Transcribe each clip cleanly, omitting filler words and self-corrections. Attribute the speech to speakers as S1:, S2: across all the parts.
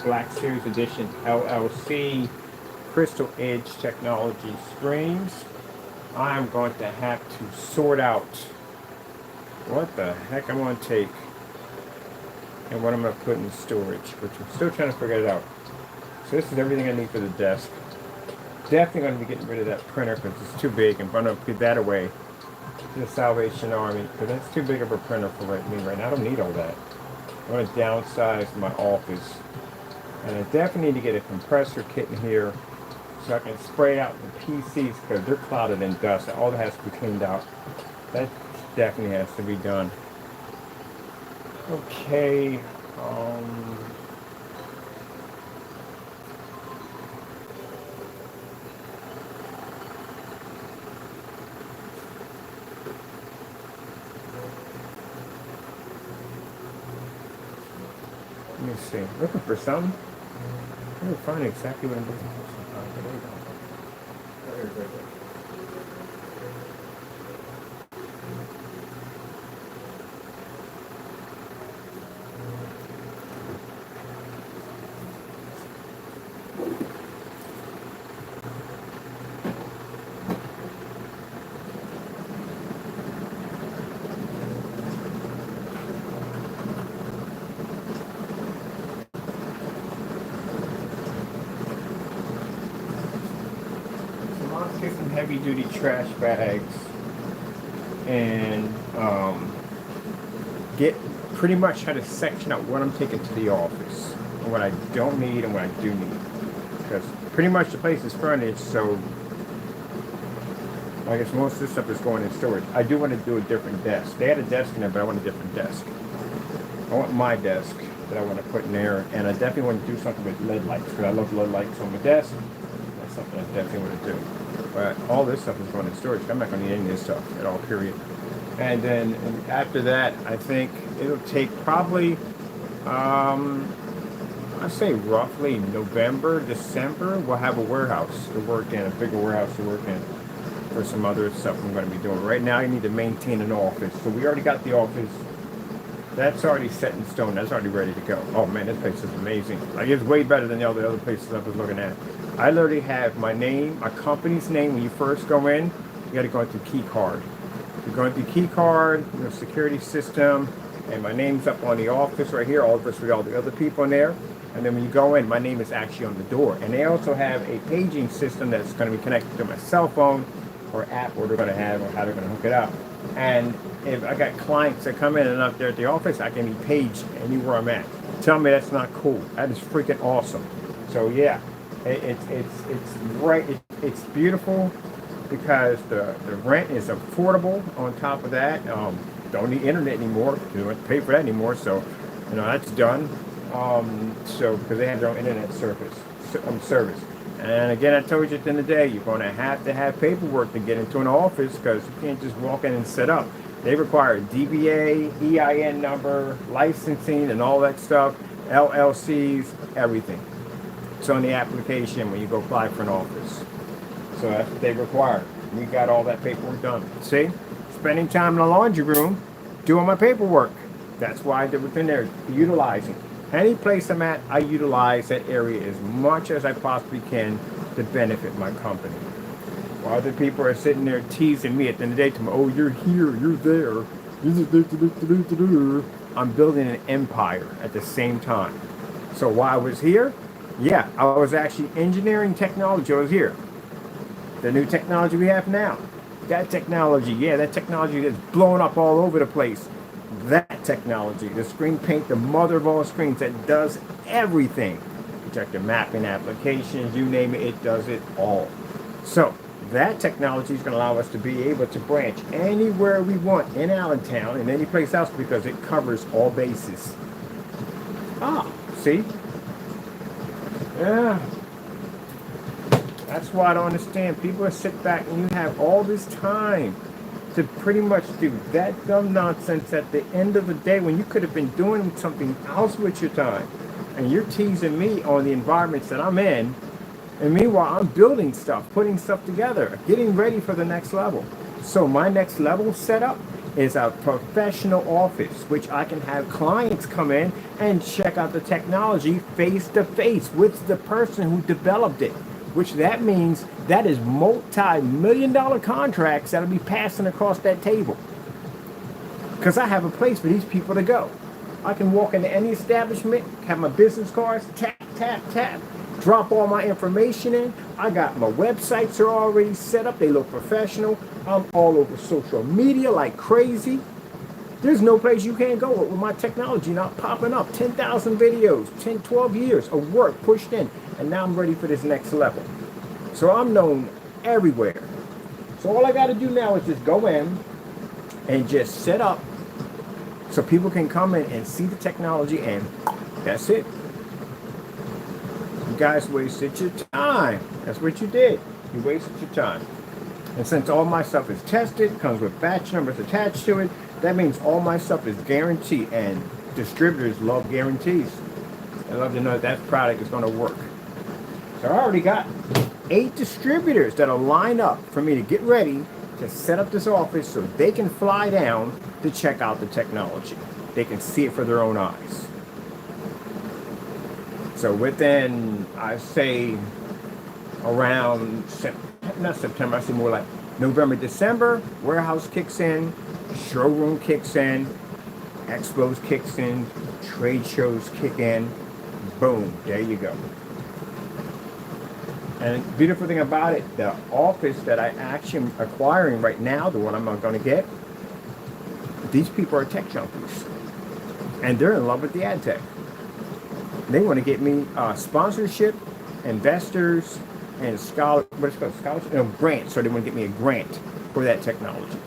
S1: Black Series Edition LLC Crystal Edge Technology screens. I'm going to have to sort out what the heck I'm going to take and what I'm going to put in storage, which I'm still trying to figure it out. So this is everything I need for the desk. Definitely going to be getting rid of that printer because it's too big, and I'm going to put that away to the Salvation Army because that's too big of a printer for me right now. I don't need all that. I'm going to downsize my office, and I definitely need to get a compressor kit in here so I can spray out the PCs because they're clouded in dust. All that has to be cleaned out. That definitely has to be done. Okay. Let me see. Looking for something. I can't find exactly what I'm looking for sometimes. But there we go. There we go. Some heavy duty trash bags and get pretty much how to section out what I'm taking to the office and what I don't need and what I do need, because pretty much the place is furnished, so I guess most of this stuff is going in storage. I do want to do a different desk. They had a desk in there, but I want a different desk. I want my desk that I want to put in there, and I definitely want to do something with LED lights because I love LED lights on my desk. That's something I definitely want to do. But all this stuff is going in storage. I'm not going to need any of this stuff at all, period. And then after that, I think it'll take probably, I'd say roughly November, December, we'll have a warehouse to work in, a bigger warehouse to work in for some other stuff I'm going to be doing. Right now, you need to maintain an office. So we already got the office. That's already set in stone. That's already ready to go. Oh man, this place is amazing. Like, it's way better than all the other places I was looking at. I literally have my name, my company's name. When you first go in, you got to go into key card. You're going through key card, security system, and my name's up on the office right here. All of us with all the other people in there. And then when you go in, my name is actually on the door. And they also have a paging system that's going to be connected to my cell phone or app, or they're going to have, or how they're going to hook it up. And if I got clients that come in and up there at the office, I can be paged anywhere I'm at. Tell me that's not cool. That is freaking awesome. So yeah, it's beautiful because the rent is affordable. On top of that, don't need internet anymore. You don't have to pay for that anymore. So that's done. So because they have their own internet service. And again, I told you at the end of the day, you're going to have paperwork to get into an office because you can't just walk in and set up. They require DBA, EIN number, licensing, and all that stuff, LLCs, everything. It's on the application when you go apply for an office. So that's what they require. We got all that paperwork done. See? Spending time in the laundry room doing my paperwork. That's why I did within there, utilizing. Any place I'm at, I utilize that area as much as I possibly can to benefit my company. While other people are sitting there teasing me at the end of the day, oh, you're here, you're there. I'm building an empire at the same time. So while I was here, yeah, I was actually engineering technology. I was here. The new technology we have now. That technology that's blowing up all over the place. That technology, the screen paint, the mother of all screens that does everything. Projector mapping applications, you name it, it does it all. So that technology is going to allow us to be able to branch anywhere we want in Allentown and any place else because it covers all bases. See? Yeah. That's why I don't understand. People sit back and you have all this time to pretty much do that dumb nonsense at the end of the day when you could have been doing something else with your time. And you're teasing me on the environments that I'm in. And meanwhile, I'm building stuff, putting stuff together, getting ready for the next level. So my next level setup is a professional office, which I can have clients come in and check out the technology face to face with the person who developed it, which that means that is multi-million-dollar contracts that'll be passing across that table. Because I have a place for these people to go. I can walk into any establishment, have my business cards, tap, tap, tap, drop all my information in. I got my websites are already set up. They look professional. I'm all over social media like crazy. There's no place you can't go with my technology not popping up. 10,000 videos, 10, 12 years of work pushed in. And now I'm ready for this next level. So I'm known everywhere. So all I got to do now is just go in and just set up so people can come in and see the technology, and that's it. You guys wasted your time. That's what you did. You wasted your time. And since all my stuff is tested, comes with batch numbers attached to it, that means all my stuff is guaranteed, and distributors love guarantees. They love to know that product is going to work. So I already got 8 distributors that'll line up for me to get ready to set up this office so they can fly down to check out the technology. They can see it for their own eyes. So within, I say, around, not September, I say more like November, December, warehouse kicks in, showroom kicks in, expos kicks in, trade shows kick in, boom, there you go. And the beautiful thing about it, the office that I actually am acquiring right now, the one I'm going to get, these people are tech junkies. And they're in love with the ad tech. They want to get me sponsorship, investors, and scholarships, grants. So they want to get me a grant for that technology.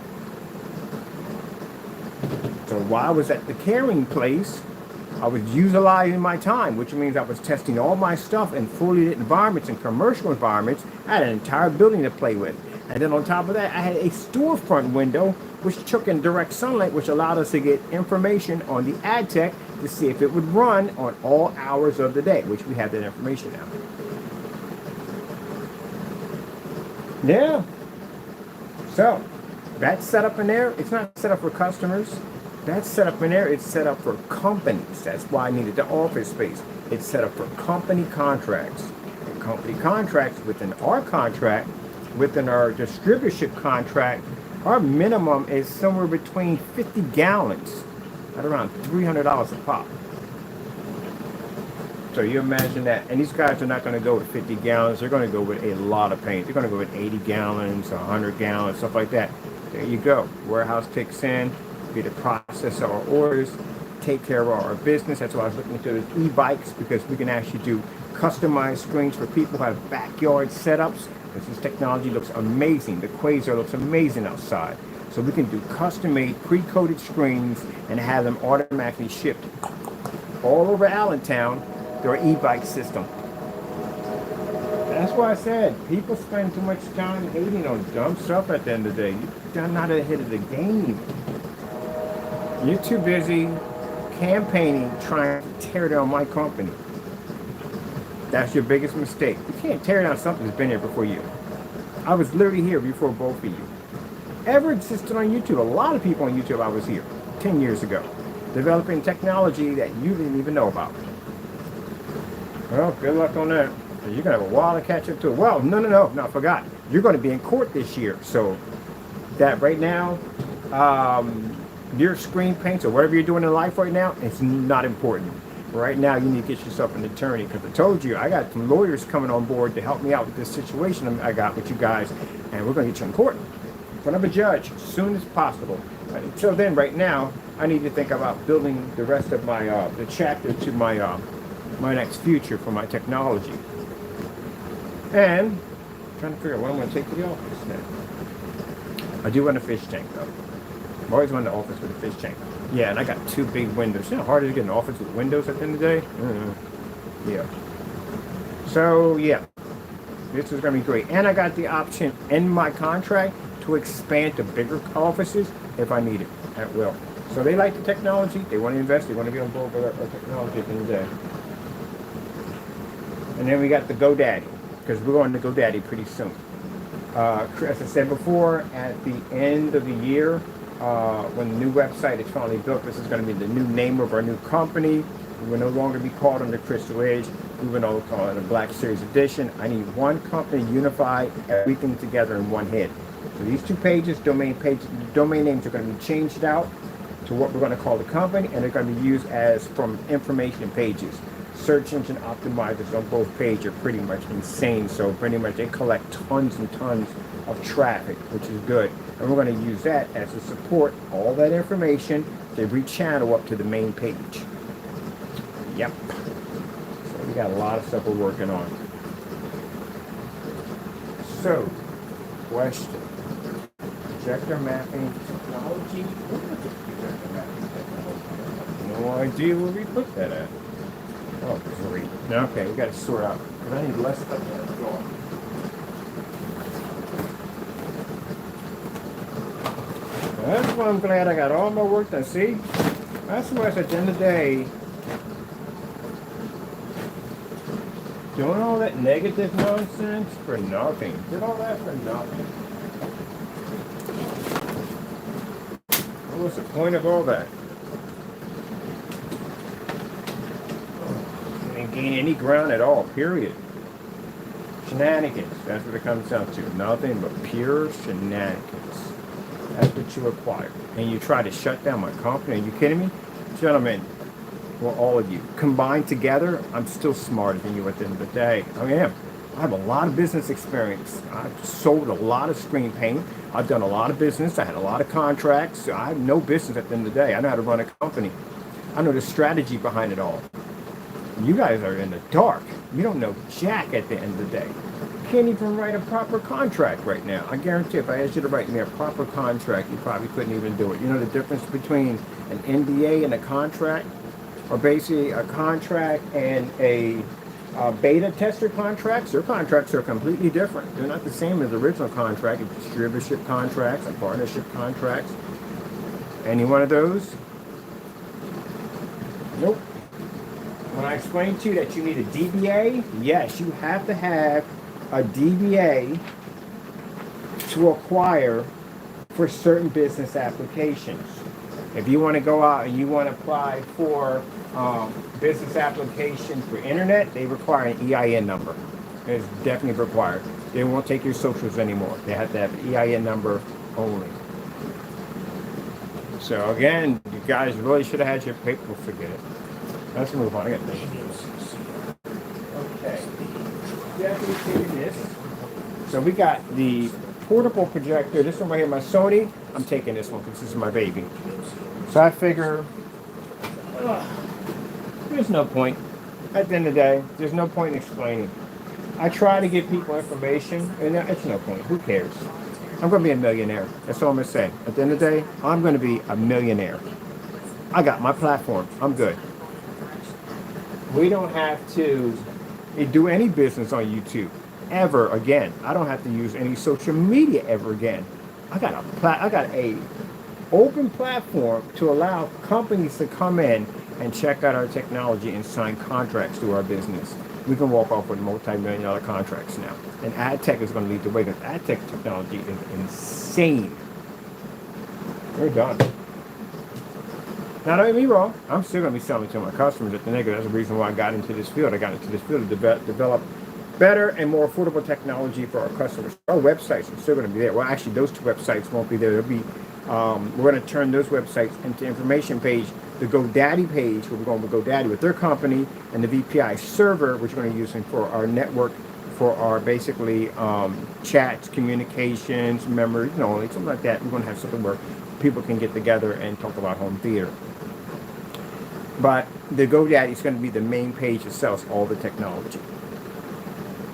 S1: So while I was at the caring place, I was utilizing my time, which means I was testing all my stuff in fully lit environments and commercial environments. I had an entire building to play with. And then on top of that, I had a storefront window, which took in direct sunlight, which allowed us to get information on the ad tech to see if it would run on all hours of the day, which we have that information now. Yeah. So that's set up in there. It's not set up for customers. That's set up in there. It's set up for companies. That's why I needed the office space. It's set up for company contracts. And company contracts within our contract, within our distributorship contract, our minimum is somewhere between 50 gallons at around $300 a pop. So you imagine that. And these guys are not going to go with 50 gallons. They're going to go with a lot of paint. They're going to go with 80 gallons, 100 gallons, stuff like that. There you go. Warehouse kicks in. Be to process our orders, take care of our business. That's why I was looking into the e-bikes, because we can actually do customized screens for people who have backyard setups. Because this technology looks amazing. The Quasar looks amazing outside. So we can do custom-made, pre-coded screens and have them automatically shipped all over Allentown through our e-bike system. That's why I said people spend too much time hating on dumb stuff at the end of the day. You're not ahead of the game. You're too busy campaigning, trying to tear down my company. That's your biggest mistake. You can't tear down something that's been here before you. I was literally here before both of you. Ever existed on YouTube? A lot of people on YouTube, I was here 10 years ago, developing technology that you didn't even know about. Well, good luck on that. You're going to have a while to catch up to it. Well, no, I forgot. You're going to be in court this year. So that right now, your screen paints or whatever you're doing in life right now, it's not important. Right now, you need to get yourself an attorney, because I told you, I got some lawyers coming on board to help me out with this situation I got with you guys, and we're going to get you in court in front of a judge as soon as possible. But until then, right now, I need to think about building the rest of my the chapter to my my next future for my technology, and I'm trying to figure out what I'm going to take to the office now. I do want a fish tank though. I've always wanted an office with a fish tank. Yeah, and I got 2 big windows. You know how hard it is to get an office with windows at the end of the day? Yeah. So, yeah. This is going to be great. And I got the option in my contract to expand to bigger offices if I need it at will. So they like the technology. They want to invest. They want to be on board with our technology at the end of the day. And then we got the GoDaddy, because we're going to GoDaddy pretty soon. As I said before, at the end of the year, when the new website is finally built, this is going to be the new name of our new company. We will no longer be called under Crystal Edge. We will no longer call it a Black Series Edition. I need one company unified, everything together in one head. So these two pages, domain names are going to be changed out to what we're going to call the company, and they're going to be used as from information pages. Search engine optimizers on both pages are pretty much insane. So pretty much they collect tons and tons of traffic, which is good. And we're going to use that as to support all that information to rechannel up to the main page. Yep. So we got a lot of stuff we're working on. So, question. Projector mapping technology? What is projector mapping technology? No idea where we put that at. Oh, great. Okay, we got to sort out, because I need less stuff on the floor. That's why I'm glad I got all my work done. See? That's why at the end of the day, doing all that negative nonsense for nothing. Did all that for nothing. What was the point of all that? Didn't gain any ground at all, period. Shenanigans, that's what it comes down to. Nothing but pure shenanigans. That's what you acquire. And you try to shut down my company. Are you kidding me? Gentlemen, well, all of you, combined together, I'm still smarter than you at the end of the day. I am. I have a lot of business experience. I've sold a lot of screen paint. I've done a lot of business. I had a lot of contracts. I have no business at the end of the day. I know how to run a company. I know the strategy behind it all. You guys are in the dark. You don't know jack at the end of the day. You can't even write a proper contract right now. I guarantee if I asked you to write me a proper contract, you probably couldn't even do it. You know the difference between an NDA and a contract? Or basically a contract and a beta tester contracts. Their contracts are completely different. They're not the same as the original contract. It's distributorship contracts and partnership contracts. Any one of those? Nope. When I explained to you that you need a DBA, yes, you have to have a DBA to acquire for certain business applications. If you want to go out and you want to apply for business application for internet, they require an EIN number. It's definitely required. They won't take your socials anymore. They have to have an EIN number only. So again, you guys really should have had your paper. We'll forget it. Let's move on. I got things to do. Okay. Definitely taking this. So we got the portable projector. This one right here, my Sony. I'm taking this one because this is my baby. So I figure, there's no point. At the end of the day, there's no point in explaining. I try to give people information, and it's no point. Who cares? I'm going to be a millionaire. That's all I'm going to say. At the end of the day, I'm going to be a millionaire. I got my platform. I'm good. We don't have to do any business on YouTube ever again. I don't have to use any social media ever again. I got a open platform to allow companies to come in and check out our technology and sign contracts through our business. We can walk off with multi-million-dollar contracts now. And ad tech is going to lead the way because ad tech technology is insane. We're done. Now, don't get me wrong. I'm still going to be selling to my customers at the negative. That's the reason why I got into this field. I got into this field to develop better and more affordable technology for our customers. Our websites are still going to be there. Well, actually, those two websites won't be there. They'll be, we're going to turn those websites into information page. The GoDaddy page, where we're going with GoDaddy with their company, and the VPI server, which we're going to use for our network, for our basically chats, communications, memory, something like that. We're going to have something where people can get together and talk about home theater. But the GoDaddy is going to be the main page that sells all the technology.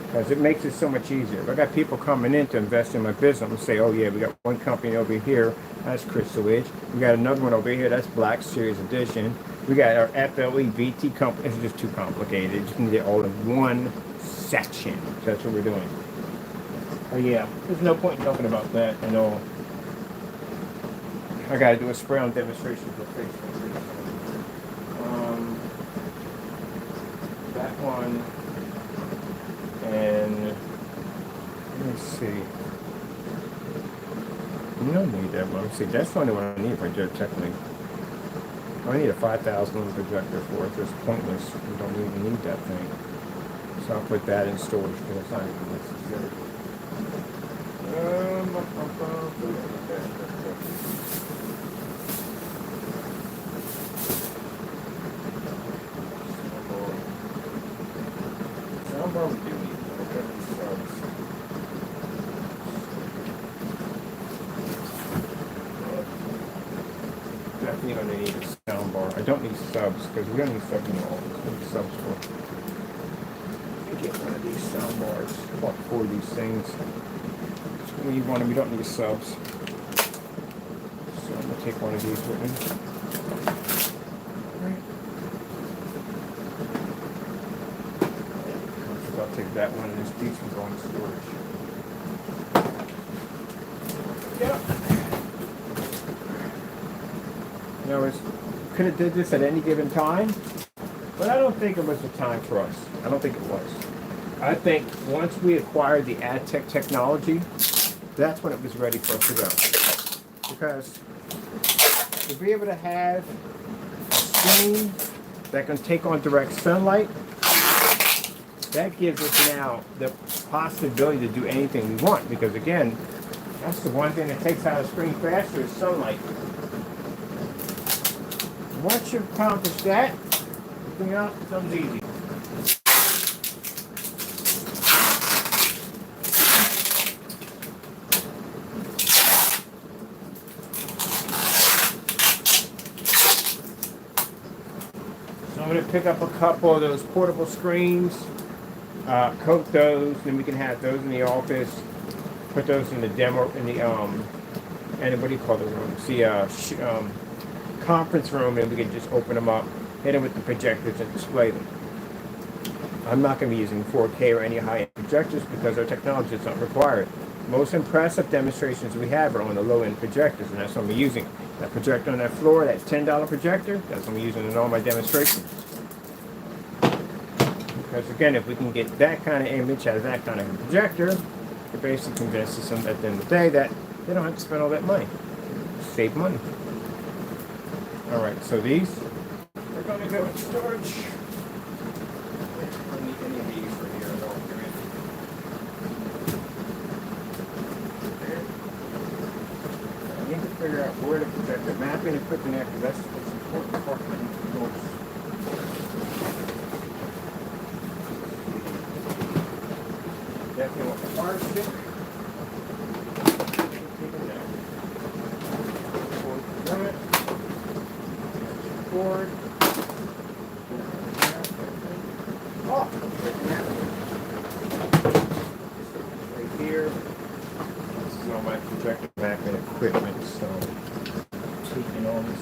S1: Because it makes it so much easier. If I got people coming in to invest in my business, I'm going to say, oh yeah, we got one company over here, that's Crystal Edge. We got another one over here, that's Black Series Edition. We got our FLE VT company. It's just too complicated. You can get all in one section. So that's what we're doing. Oh yeah, there's no point in talking about that and all. I got to do a spray on demonstration for Facebook. That one. And let me see. You don't need that one. See, that's the only one I need right there, technically. I need a 5,000 lumen projector for it. It's pointless. You don't even need that thing. So I'll put that in storage because it's not even necessary. Soundbar we do need. Definitely gonna need a soundbar. I don't need subs because we don't need subs in all. We need subs for. Get one of these soundbars. I bought 4 of these things. We need one and we don't need subs. So I'm gonna take one of these with me. Right. I'll take that one and these can go in storage. Yeah. You know, could have did this at any given time, but I don't think it was the time for us. I don't think it was. I think once we acquired the AdTech technology, that's when it was ready for us to go. Because to be able to have a screen that can take on direct sunlight, that gives us now the possibility to do anything we want. Because again, that's the one thing that takes out a screen faster is sunlight. Once you accomplish that, everything else becomes easy. I'm going to pick up a couple of those portable screens, coat those, then we can have those in the office, put those in the demo, in the, and what do you call the room? See, conference room, and we can just open them up, hit them with the projectors and display them. I'm not going to be using 4K or any high-end projectors because our technology is not required. Most impressive demonstrations we have are on the low-end projectors, and that's what I'm using. That projector on that floor, that $10 projector, that's what I'm using in all my demonstrations. Because again, if we can get that kind of image out of that kind of projector, it basically convinces them at the end of the day that they don't have to spend all that money. Save money. Alright, so these are going to go in storage. I don't need any of these for here at all. I need to figure out where to project the mapping and put the net because that's the most important part of the course. Definitely want the hard stick. Forward. Oh, right here. This is all my projector mapping equipment, so I'm taking all this.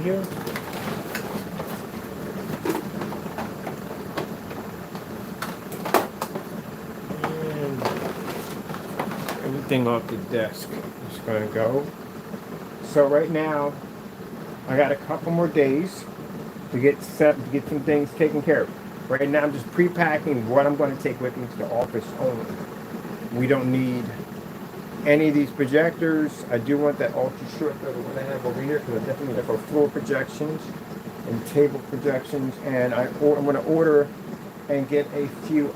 S1: Here. Everything off the desk is going to go. So right now, I got a couple more days to get set, to get some things taken care of. Right now, I'm just pre-packing what I'm going to take with me to the office only. We don't need any of these projectors. I do want that ultra short that we're going to have over here because I definitely need it for floor projections and table projections. And I'm going to order and get a few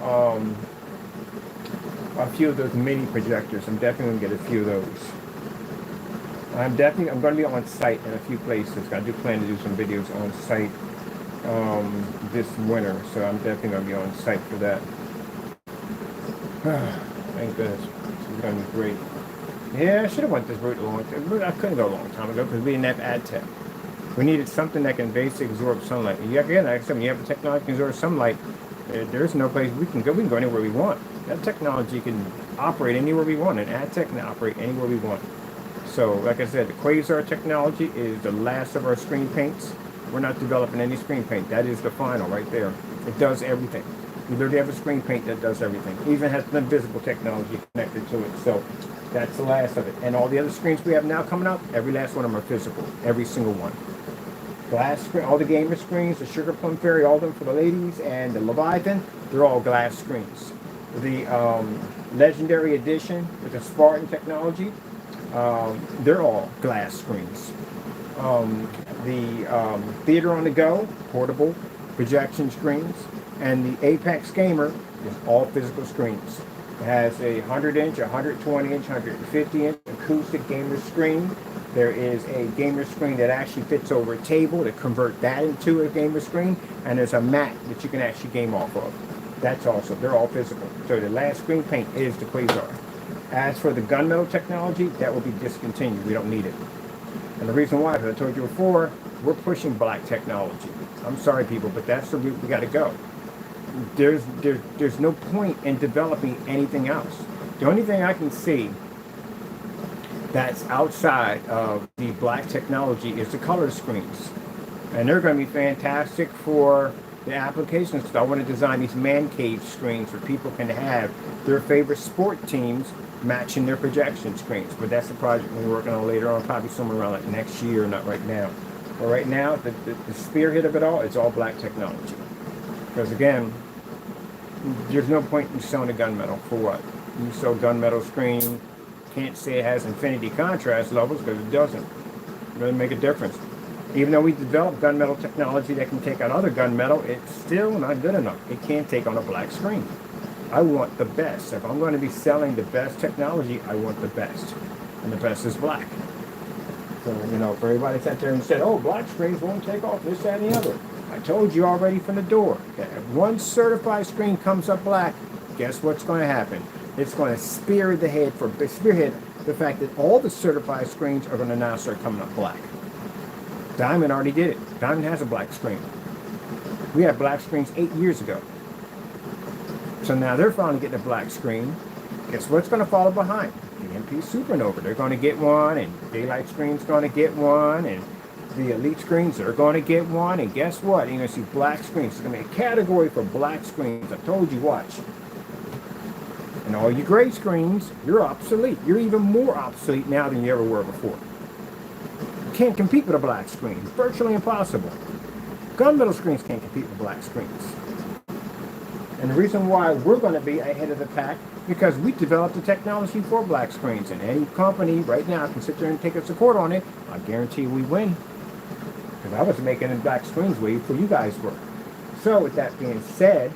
S1: of those mini projectors. I'm definitely going to get a few of those. I'm going to be on site in a few places. I do plan to do some videos on site this winter, so I'm definitely going to be on site for that. Thank goodness. This is going to be great. Yeah, I should have went this route a long time. I couldn't go a long time ago because we didn't have AdTech. We needed something that can basically absorb sunlight. Again, like I said, when you have a technology that can absorb sunlight, there's no place we can go. We can go anywhere we want. That technology can operate anywhere we want, and AdTech can operate anywhere we want. So, like I said, the Quasar technology is the last of our screen paints. We're not developing any screen paint. That is the final right there. It does everything. We literally have a screen paint that does everything. It even has the invisible technology connected to it. So that's the last of it. And all the other screens we have now coming out, every last one of them are physical. Every single one. Glass screen, all the gamer screens, the Sugar Plum Fairy, all of them for the ladies, and the Leviathan, they're all glass screens. The Legendary Edition with the Spartan technology, they're all glass screens. The Theater on the Go, portable projection screens, and the Apex Gamer is all physical screens. It has a 100-inch, 120-inch, 150-inch acoustic gamer screen. There is a gamer screen that actually fits over a table to convert that into a gamer screen, and there's a mat that you can actually game off of. That's also, they're all physical. So the last screen paint is the Quasar. As for the gunmetal technology, that will be discontinued. We don't need it. And the reason why, as I told you before, we're pushing black technology. I'm sorry, people, but that's the route we got to go. There's no point in developing anything else. The only thing I can see that's outside of the black technology is the color screens. And they're going to be fantastic for the applications. So I want to design these man cave screens where people can have their favorite sport teams matching their projection screens. But that's the project we're working on later on, probably somewhere around like next year, not right now. But right now, the spearhead of it all is all black technology. Because again, there's no point in selling a gunmetal. For what? You sell gunmetal screen, can't say it has infinity contrast levels because it doesn't. It doesn't make a difference. Even though we developed gunmetal technology that can take out other gunmetal, it's still not good enough. It can't take on a black screen. I want the best. If I'm going to be selling the best technology, I want the best. And the best is black. So, you know, for everybody sat there and said, oh, black screens won't take off this, that, and the other. I told you already from the door. If one certified screen comes up black, guess what's going to happen? It's going to spearhead the fact that all the certified screens are going to now start coming up black. Diamond already did it. Diamond has a black screen. We had black screens 8 years ago. So now they're finally getting a black screen. Guess what's going to follow behind? The MP Supernova. They're going to get one, and Daylight Screen's going to get one, and the Elite Screens are going to get one. And guess what? You're going to see black screens. There's going to be a category for black screens. I told you, watch. And all you gray screens, you're obsolete. You're even more obsolete now than you ever were before. You can't compete with a black screen. It's virtually impossible. Gunmetal screens can't compete with black screens. And the reason why we're going to be ahead of the pack, because we developed the technology for black screens. And any company right now can sit there and take us to court on it. I guarantee we win. Because I was making them black screens way before you guys were. So with that being said,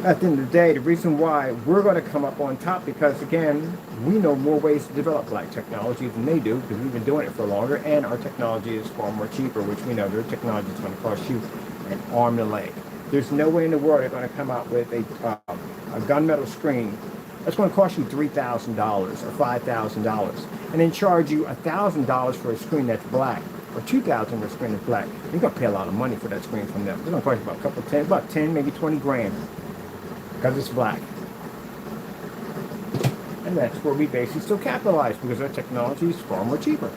S1: at the end of the day, the reason why we're going to come up on top, because again, we know more ways to develop black technology than they do, because we've been doing it for longer, and our technology is far more cheaper, which we know their technology is going to cost you an arm and a leg. There's no way in the world they're going to come out with a gunmetal screen that's going to cost you $3,000 or $5,000, and then charge you $1,000 for a screen that's black, or $2,000 for a screen that's black. You're going to pay a lot of money for that screen from them. It's going to cost you about 10, maybe 20 grand, because it's black. And that's where we basically still capitalize, because our technology is far more cheaper.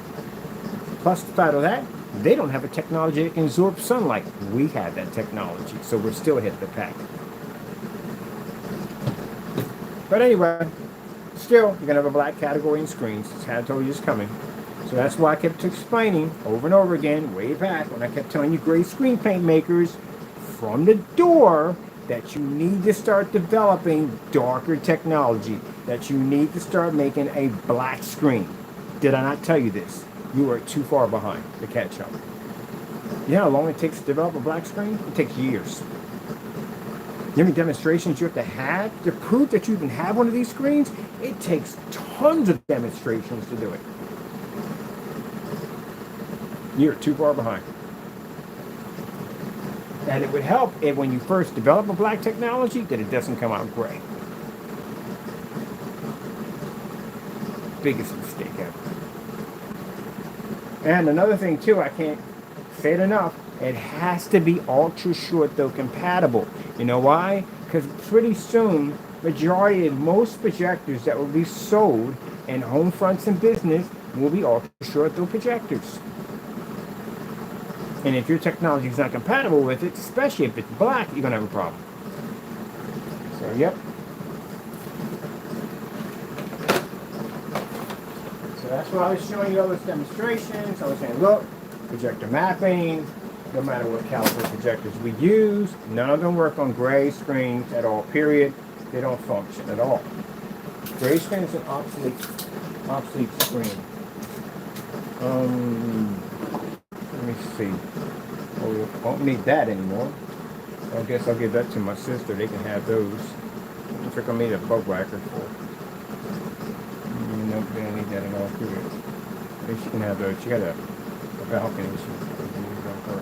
S1: Plus the fact of that, they don't have a technology that can absorb sunlight. We have that technology, so we're still ahead of the pack. But anyway, still, you're going to have a black category in screens. As I told you, it's coming. So that's why I kept explaining over and over again, way back, when I kept telling you gray screen paint makers from the door that you need to start developing darker technology, that you need to start making a black screen. Did I not tell you this? You are too far behind to catch up. You know how long it takes to develop a black screen? It takes years. You know how many demonstrations you have to prove that you even have one of these screens? It takes tons of demonstrations to do it. You're too far behind. And it would help if when you first develop a black technology that it doesn't come out gray. Biggest mistake ever. And another thing too, I can't say it enough, it has to be ultra short though compatible. You know why? Because pretty soon, majority of most projectors that will be sold in home fronts and business will be ultra short though projectors. And if your technology is not compatible with it, especially if it's black, you're going to have a problem. So, yep. So that's why I was showing you all those demonstrations. I was saying, look, projector mapping, no matter what caliber projectors we use, none of them work on gray screens at all, period. They don't function at all. Gray screen is an obsolete screen. Let me see. Oh, we won't need that anymore. So I guess I'll give that to my sister. They can have those. I think I made a bug whacker for. Nope, they don't need that at all, period. Maybe she can have those. She got a balcony. She can use on her.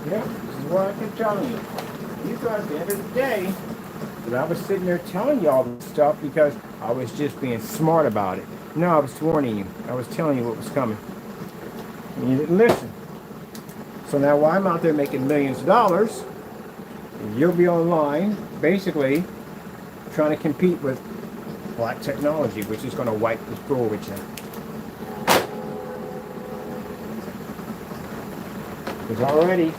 S1: Yeah, this is what I keep telling you. You thought at the end of the day that I was sitting there telling you all this stuff because I was just being smart about it. No, I was warning you. I was telling you what was coming. And you didn't listen. So now while I'm out there making millions of dollars, you'll be online basically trying to compete with black technology, which is going to wipe the floor with you. Because already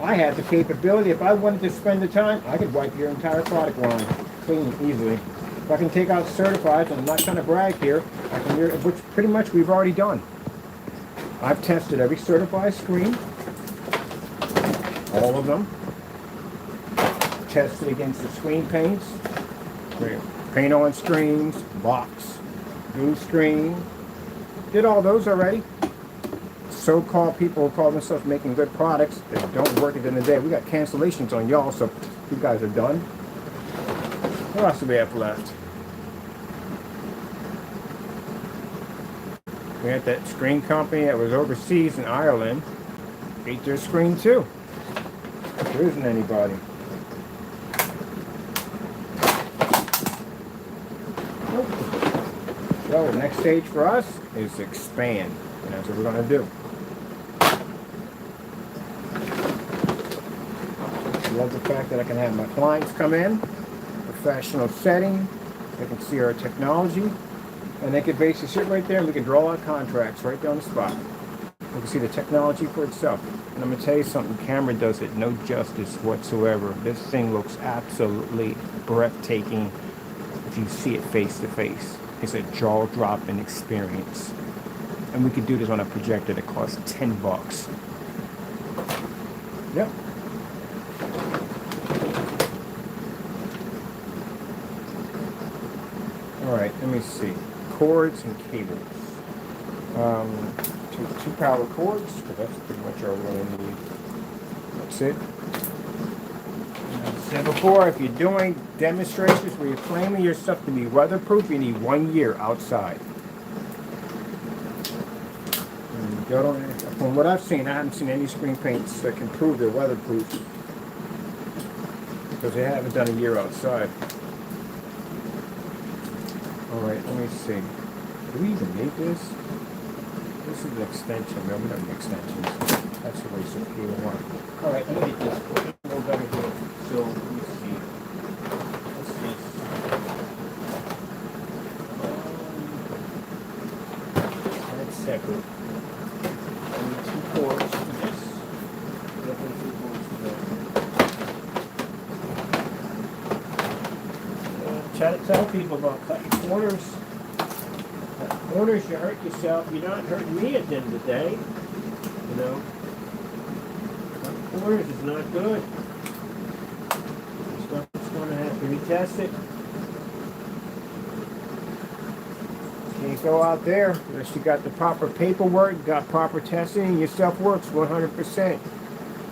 S1: I have the capability, if I wanted to spend the time, I could wipe your entire product line clean, easily. If I can take out certifieds, and I'm not trying to brag here, I can, which pretty much we've already done. I've tested every certified screen, all of them. Tested against the screen paints, paint on screens, box, blue screen. Did all those already. So-called people who call themselves making good products that don't work at the end of the day. We got cancellations on y'all, so you guys are done. What else do we have left? We had that screen company that was overseas in Ireland. Ate their screen too. There isn't anybody. Nope. So the next stage for us is expand. And that's what we're going to do. I love the fact that I can have my clients come in, professional setting, they can see our technology, and they can basically sit right there and we can draw out contracts right there on the spot. We can see the technology for itself. And I'm going to tell you something, the camera does it no justice whatsoever. This thing looks absolutely breathtaking if you see it face to face. It's a jaw-dropping experience. And we could do this on a projector that costs $10. Yep. All right, let me see. Cords and cables. Two power cords, because that's pretty much all we're going to need. That's it. As I said before, if you're doing demonstrations where you're claiming your stuff to be weatherproof, you need 1 year outside. From what I've seen, I haven't seen any screen paints that can prove they're weatherproof because they haven't done a year outside. All right, let me see. Do we even need this? This is an extension. No, we don't need extensions. That's a waste of fuel. All right, let me get this. A little better here. So let me see. What's this? That's separate. Cords for this. Definitely 2 cords for that. Try to tell people about cutting corners. Cut corners, you hurt yourself. You're not hurting me at the end of the day. You know? Cutting corners is not good. Stuff's going to have to retest it. Can't go out there unless you got the proper paperwork, got proper testing, and your stuff works 100%.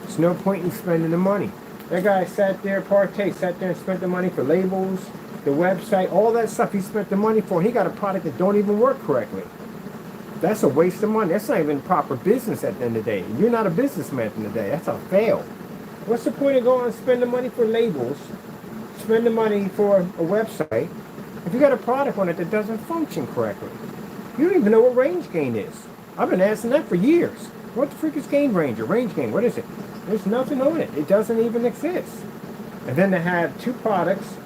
S1: There's no point in spending the money. That guy sat there and spent the money for labels, the website, all that stuff he spent the money for. He got a product that don't even work correctly. That's a waste of money. That's not even proper business at the end of the day. You're not a businessman at the end of the day. That's a fail. What's the point of going and spending money for labels, spending money for a website, if you got a product on it that doesn't function correctly? You don't even know what range gain is. I've been asking that for years. What the freak is gain range or range gain? What is it? There's nothing on it. It doesn't even exist. And then they had 2 products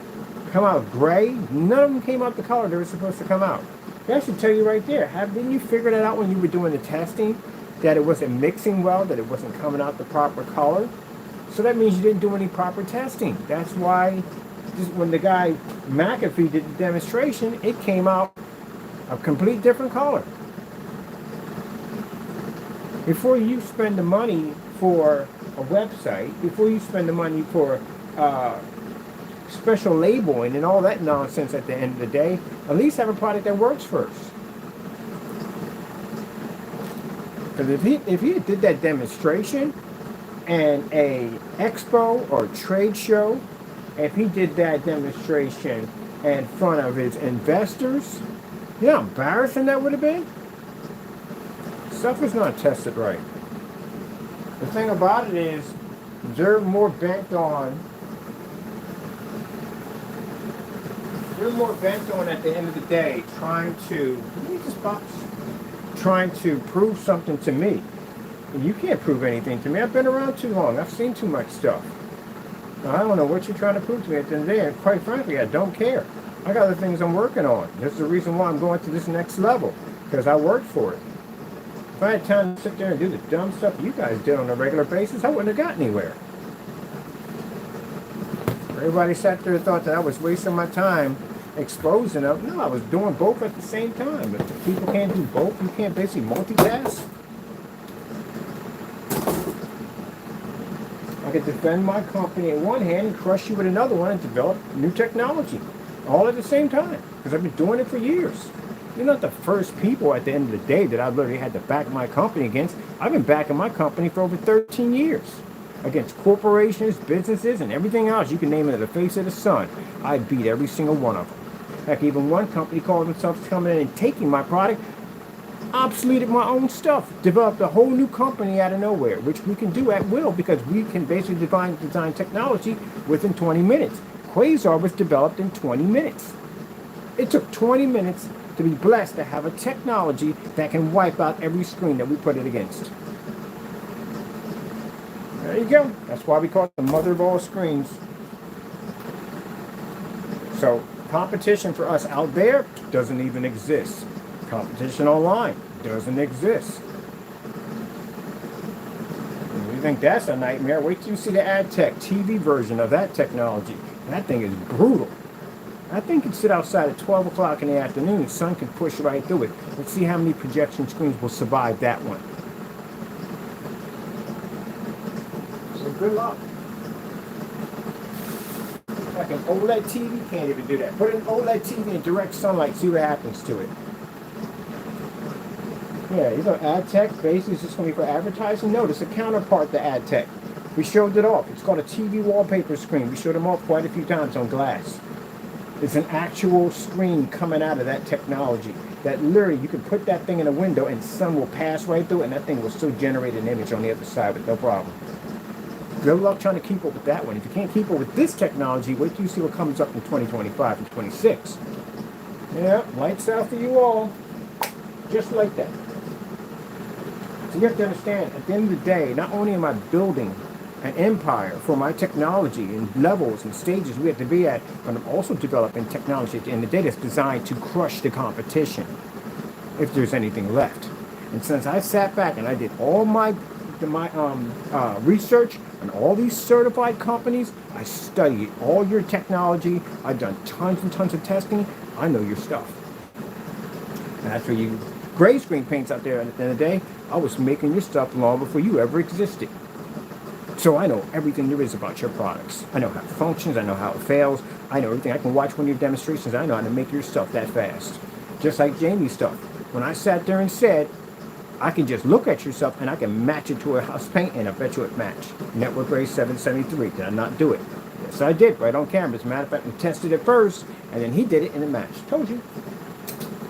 S1: come out gray. None of them came out the color they were supposed to come out. That should tell you right there. Didn't you figure that out when you were doing the testing? That it wasn't mixing well, that it wasn't coming out the proper color? So that means you didn't do any proper testing. That's why when the guy McAfee did the demonstration, it came out a complete different color. Before you spend the money for a website, before you spend the money for special labeling and all that nonsense at the end of the day, at least have a product that works first. Because if he did that demonstration and a expo or trade show, if he did that demonstration in front of his investors, you know how embarrassing that would have been? Stuff is not tested right. The thing about it is, they're more bent on at the end of the day trying to prove something to me. And you can't prove anything to me. I've been around too long. I've seen too much stuff. Now, I don't know what you're trying to prove to me at the end of the day, and quite frankly, I don't care. I got other things I'm working on. That's the reason why I'm going to this next level, because I worked for it. If I had time to sit there and do the dumb stuff you guys did on a regular basis, I wouldn't have got anywhere. Everybody sat there and thought that I was wasting my time exposing them. No, I was doing both at the same time. If people can't do both, you can't basically multitask. I could defend my company in one hand and crush you with another one and develop new technology all at the same time, because I've been doing it for years. You're not the first people at the end of the day that I literally had to back my company against. I've been backing my company for over 13 years. Against corporations, businesses, and everything else you can name it at the face of the sun. I beat every single one of them. Heck, even one company called themselves coming in and taking my product, obsoleted my own stuff, developed a whole new company out of nowhere, which we can do at will because we can basically design technology within 20 minutes. Quasar was developed in 20 minutes. It took 20 minutes to be blessed to have a technology that can wipe out every screen that we put it against. There you go. That's why we call it the mother of all screens. So competition for us out there doesn't even exist. Competition online doesn't exist. And you think that's a nightmare? Wait till you see the AdTech TV version of that technology. That thing is brutal. That thing can sit outside at 12 o'clock in the afternoon. The sun can push right through it. Let's see how many projection screens will survive that one. So good luck. Like an OLED TV can't even do that. Put an OLED TV in direct sunlight, see what happens to it. Yeah, you know, AdTech basically is just going to be for advertising. No, it's a counterpart to AdTech. We showed it off. It's called a TV wallpaper screen. We showed them off quite a few times on glass. It's an actual screen coming out of that technology that literally you can put that thing in a window and sun will pass right through it and that thing will still generate an image on the other side with no problem. Good luck trying to keep up with that one. If you can't keep up with this technology, wait till you see what comes up in 2025 and 26. Yeah, lights out for you all. Just like that. So you have to understand, at the end of the day, not only am I building an empire for my technology and levels and stages we have to be at, but I'm also developing technology at the end of the day that's designed to crush the competition, if there's anything left. And since I sat back and I did all my research on all these certified companies, I studied all your technology, I've done tons and tons of testing, I know your stuff. And that's for you gray screen paints out there at the end of the day. I was making your stuff long before you ever existed. So I know everything there is about your products. I know how it functions, I know how it fails, I know everything. I can watch one of your demonstrations, I know how to make your stuff that fast. Just like Jamie's stuff. When I sat there and said, I can just look at your stuff and I can match it to a house paint and I bet you it matched. Network Ray 773, did I not do it? Yes, I did, right on camera. As a matter of fact, we tested it first and then he did it and it matched. Told you.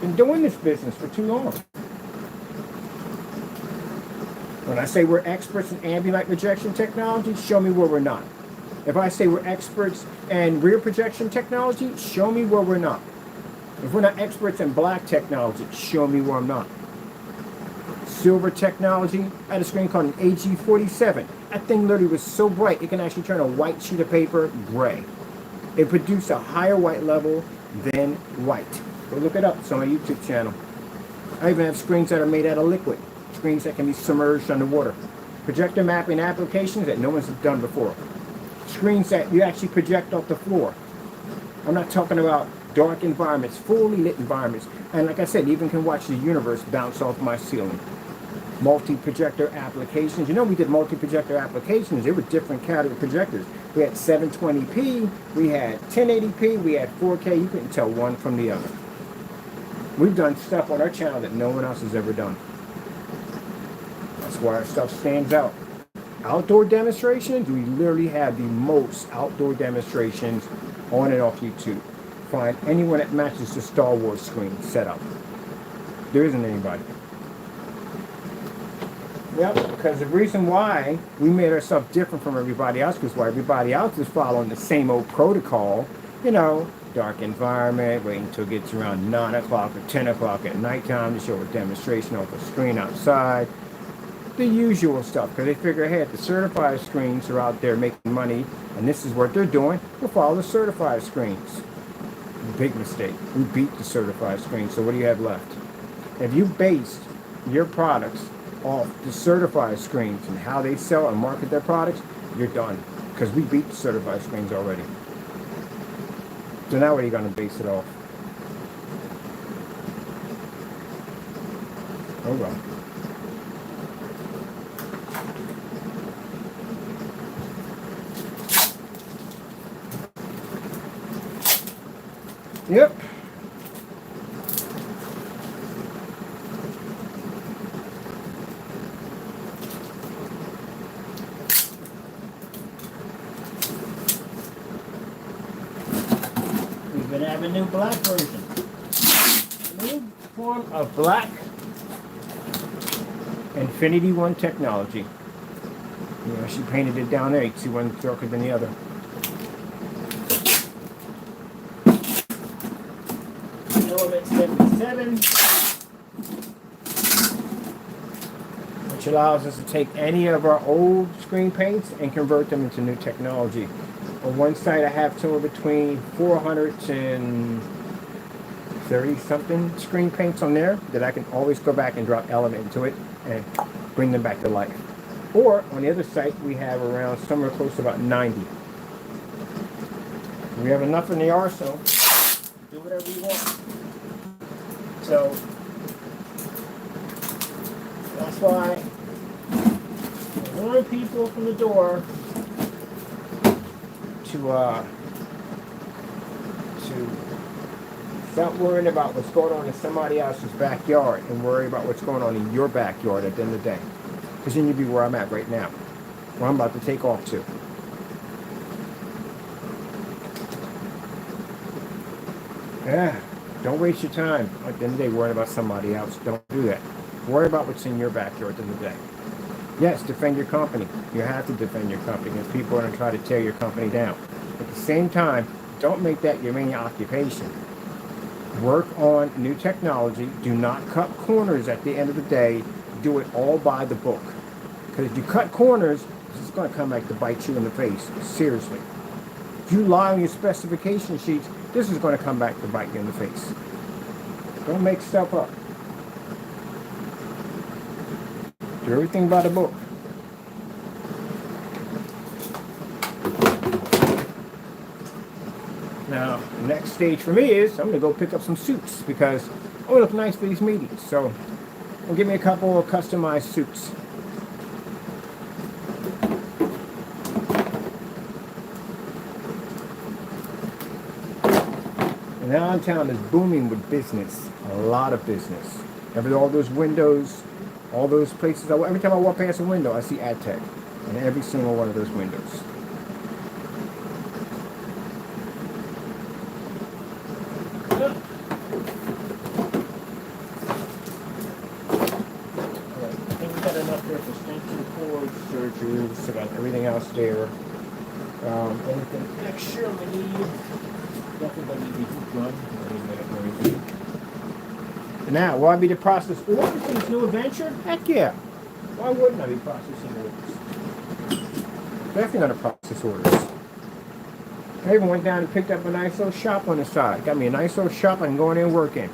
S1: Been doing this business for too long. When I say we're experts in ambient light projection technology, show me where we're not. If I say we're experts in rear projection technology, show me where we're not. If we're not experts in black technology, show me where I'm not. Silver technology, I had a screen called an AG47. That thing literally was so bright, it can actually turn a white sheet of paper gray. It produced a higher white level than white. Go look it up, it's on my YouTube channel. I even have screens that are made out of liquid. Screens that can be submerged underwater. Projector mapping applications that no one's done before. Screens that you actually project off the floor. I'm not talking about dark environments, fully lit environments. And like I said, you even can watch the universe bounce off my ceiling. Multi-projector applications. You know, we did multi-projector applications. They were different category projectors. We had 720p, we had 1080p, we had 4K. You couldn't tell one from the other. We've done stuff on our channel that no one else has ever done. That's why our stuff stands out. Outdoor demonstrations, we literally have the most outdoor demonstrations on and off YouTube. Find anyone that matches the Star Wars screen setup. There isn't anybody. Yep, because the reason why we made ourselves different from everybody else is why everybody else is following the same old protocol. You know, dark environment, waiting until it gets around 9 o'clock or 10 o'clock at nighttime to show a demonstration off the screen outside. The usual stuff, because they figure, hey, the certified screens are out there making money, and this is what they're doing. We'll follow the certified screens. Big mistake. We beat the certified screens, so what do you have left? If you based your products off the certified screens and how they sell and market their products, you're done, because we beat the certified screens already. So now what are you going to base it off? Oh well. Yep. We've been having a new black version. A new form of black Infinity One technology. You know, she painted it down there. You can see one darker than the other. Element 77, which allows us to take any of our old screen paints and convert them into new technology. On one side I have somewhere between 400 and 30 something screen paints on there that I can always go back and drop element into it and bring them back to life. Or on the other side we have around somewhere close to about 90. We have enough in the arsenal to do whatever we want. So that's why I warn people from the door to stop worrying about what's going on in somebody else's backyard and worry about what's going on in your backyard at the end of the day. Because then you'll be where I'm at right now, where I'm about to take off to. Yeah. Don't waste your time at the end of the day worrying about somebody else. Don't do that. Worry about what's in your backyard at the end of the day. Yes, defend your company. You have to defend your company because people are going to try to tear your company down. At the same time, don't make that your main occupation. Work on new technology. Do not cut corners at the end of the day. Do it all by the book. Because if you cut corners, it's going to come back to bite you in the face. Seriously. If you lie on your specification sheets, this is going to come back to bite you in the face. Don't make stuff up. Do everything by the book. Now, the next stage for me is I'm going to go pick up some suits because I want to look nice for these meetings. So, I'll give me a couple of customized suits. And downtown is booming with business, a lot of business. All those windows, all those places. Every time I walk past a window, I see AdTech in every single one of those windows. I think we got enough there for extension cords, surgeries, so got everything else there. Anything extra we need. Now, will I be the process orders for this new adventure? Heck yeah. Why wouldn't I be processing orders? Definitely not a process orders. I even went down and picked up a nice little shop on the side. Got me a nice little shop I can go in there and work in.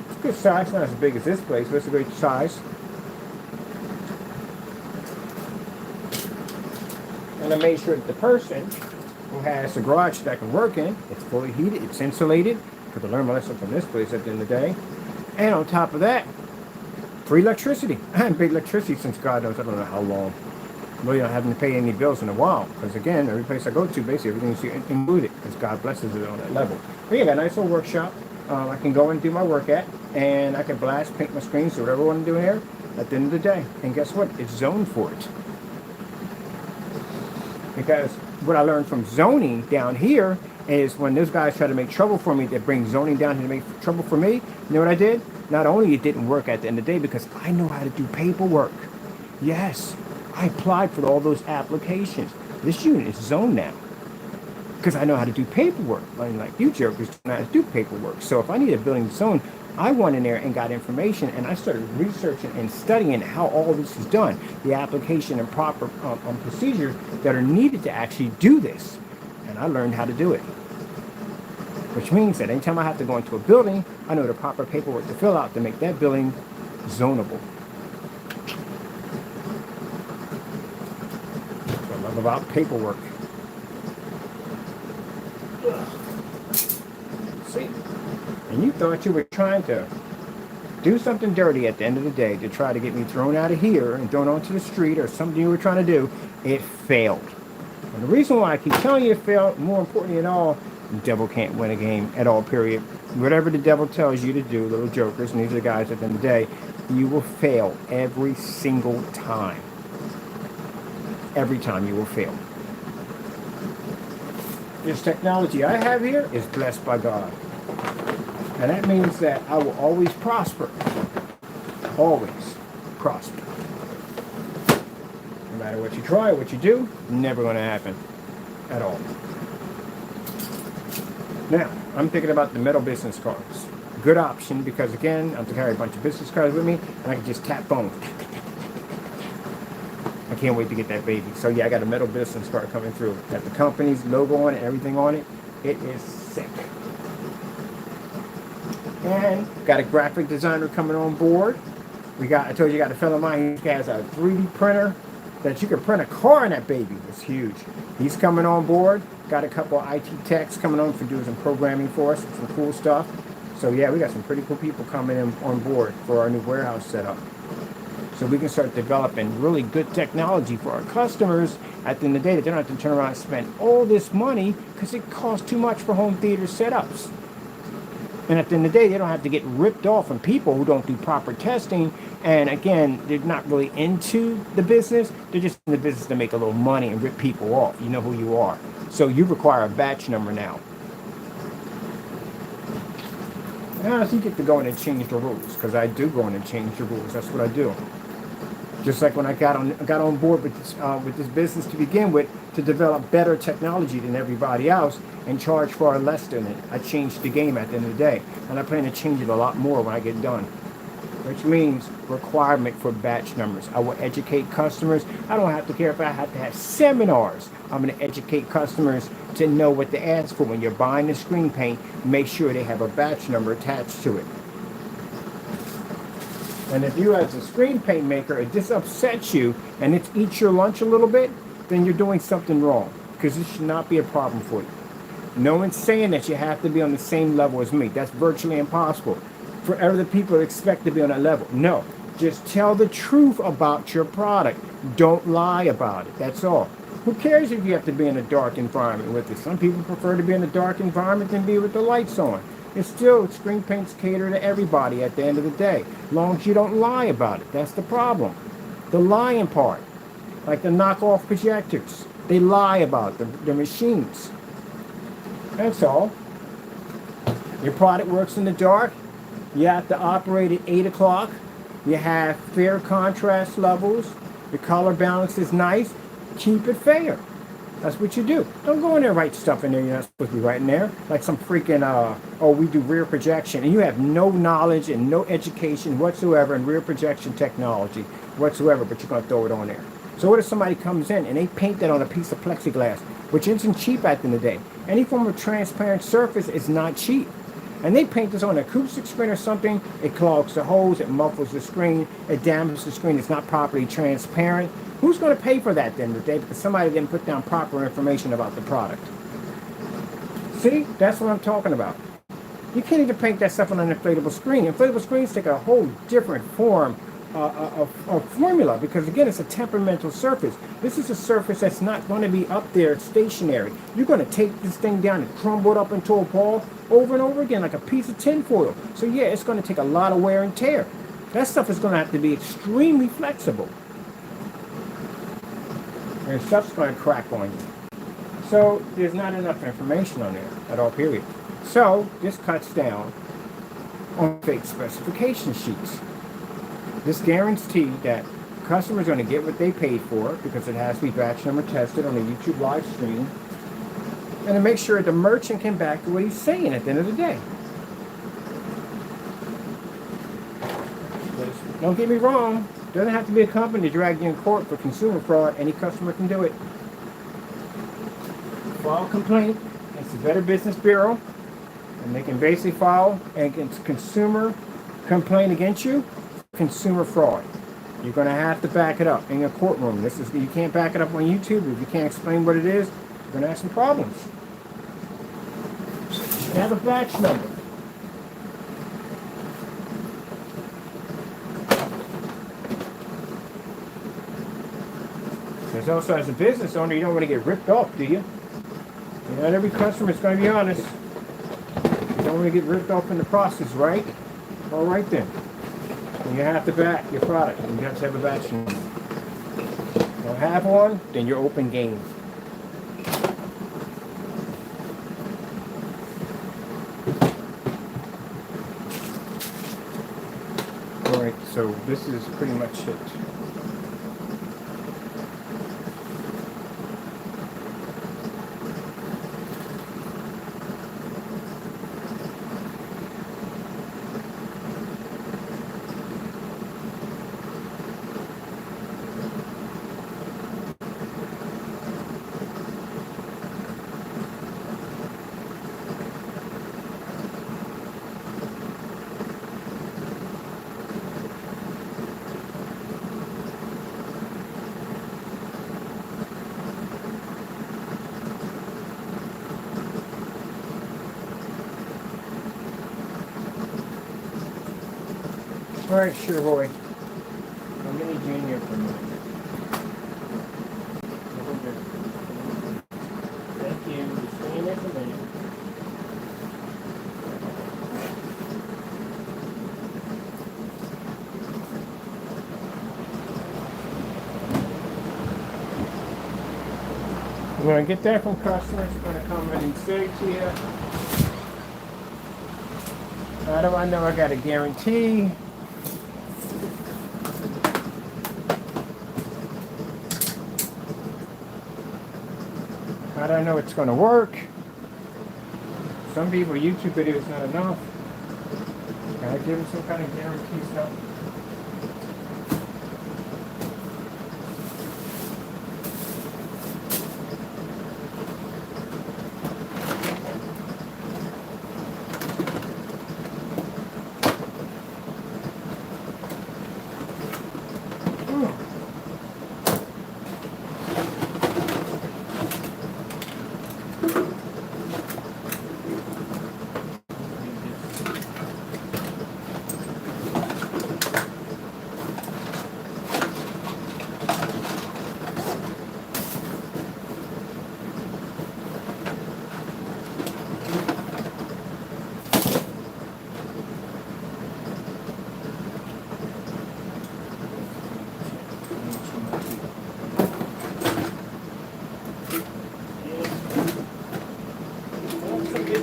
S1: It's a good size, not as big as this place, but it's a great size. And I made sure that the person who has a garage that I can work in, it's fully heated, it's insulated, because I learned my lesson from this place at the end of the day. And on top of that, free electricity. I haven't paid electricity since God knows, I don't know how long. Really not having to pay any bills in a while. Because again, every place I go to, basically everything's included. Because God blesses it on that level. But yeah, got a nice little workshop. I can go and do my work at. And I can blast, paint my screens, do whatever I want to do in here at the end of the day. And guess what? It's zoned for it. Because what I learned from zoning down here is when those guys try to make trouble for me, they bring zoning down here to make trouble for me. You know what I did? Not only it didn't work at the end of the day because I know how to do paperwork. Yes, I applied for all those applications. This unit is zoned now because I know how to do paperwork. Like you jokers know how to do paperwork. So if I need a building zone, I went in there and got information, and I started researching and studying how all this is done, the application and proper procedures that are needed to actually do this. And I learned how to do it. Which means that anytime I have to go into a building, I know the proper paperwork to fill out to make that building zonable. That's what I love about paperwork. See? And you thought you were trying to do something dirty at the end of the day to try to get me thrown out of here and thrown onto the street or something you were trying to do. It failed. And the reason why I keep telling you it failed, more importantly than all, the devil can't win a game at all, period. Whatever the devil tells you to do, little jokers, and these are the guys at the end of the day, you will fail every single time. Every time you will fail. This technology I have here is blessed by God. And that means that I will always prosper. Always prosper. No matter what you try, what you do, never going to happen at all. Now, I'm thinking about the metal business cards. Good option because, again, I have to carry a bunch of business cards with me, and I can just tap phones. I can't wait to get that baby. So, yeah, I got a metal business card coming through. Got the company's logo on it, everything on it. It is sick. And got a graphic designer coming on board. I told you, got a fellow of mine who has a 3D printer that you can print a car in that baby. It's huge. He's coming on board. Got a couple of IT techs coming on for doing some programming for us, some cool stuff. So yeah, we got some pretty cool people coming in on board for our new warehouse setup. So we can start developing really good technology for our customers at the end of the day that they don't have to turn around and spend all this money because it costs too much for home theater setups. And at the end of the day, they don't have to get ripped off from people who don't do proper testing. And again, they're not really into the business. They're just in the business to make a little money and rip people off. You know who you are. So you require a batch number now. Now you get to go in and change the rules, because I do go in and change the rules. That's what I do. Just like when I got on board with this business to begin with, to develop better technology than everybody else and charge far less than it. I changed the game at the end of the day, and I plan to change it a lot more when I get done. Which means requirement for batch numbers. I will educate customers. I don't have to care if I have to have seminars. I'm going to educate customers to know what to ask for when you're buying the screen paint. Make sure they have a batch number attached to it. And if you as a screen paint maker, if this upsets you and it eats your lunch a little bit, then you're doing something wrong, because this should not be a problem for you. No one's saying that you have to be on the same level as me. That's virtually impossible. For other people to expect to be on that level. No, just tell the truth about your product. Don't lie about it. That's all. Who cares if you have to be in a dark environment with it? Some people prefer to be in a dark environment than be with the lights on. It's still, screen paints cater to everybody at the end of the day. As long as you don't lie about it. That's the problem. The lying part. Like the knockoff projectors. They lie about the machines. That's all. Your product works in the dark. You have to operate at 8 o'clock. You have fair contrast levels. The color balance is nice. Keep it fair. That's what you do. Don't go in there and write stuff in there you're not supposed to be writing there. Like some freaking, we do rear projection. And you have no knowledge and no education whatsoever in rear projection technology whatsoever, but you're going to throw it on there. So what if somebody comes in and they paint that on a piece of plexiglass, which isn't cheap at the end of the day. Any form of transparent surface is not cheap. and they paint this on an acoustic screen or something, it clogs the holes, it muffles the screen, it damages the screen, it's not properly transparent. Who's going to pay for that at the end of the day? Because somebody didn't put down proper information about the product. See, that's what I'm talking about. You can't even paint that stuff on an inflatable screen. Inflatable screens take a whole different form of formula, because again, it's a temperamental surface. This is a surface that's not going to be up there stationary. You're going to take this thing down and crumble it up into a ball over and over again like a piece of tin foil. So yeah, it's going to take a lot of wear and tear. That stuff is going to have to be extremely flexible, and stuff's going to crack on you. So there's not enough information on there at all, period. So this cuts down on fake specification sheets. This guarantees that customers are going to get what they paid for, because it has to be batch number tested on a YouTube live stream, and to make sure the merchant can back what he's saying at the end of the day. Don't get me wrong, it doesn't have to be a company to drag you in court for consumer fraud. Any customer can do it. File a complaint against the Better Business Bureau, and they can basically file against consumer complaint against you, consumer fraud. You're going to have to back it up in a courtroom. You can't back it up on YouTube. If you can't explain what it is, you're going to have some problems. You have a batch number. There's also, as a business owner, you don't want to get ripped off, do you? Not every customer is going to be honest. You don't want to get ripped off in the process, right? All right then. And you have to back your product. You have to have a batch number. You don't have one, then you're open game. All right, so this is pretty much it. All right, sure, boy. I'm going to junior for a minute. Thank you. Just stay there for a minute. I'm going to get that from customers. I'm going to come in and say to you, how do I know I got a guarantee? How do I know it's going to work? Some people, YouTube videos not enough. Can I give them some kind of guarantee stuff?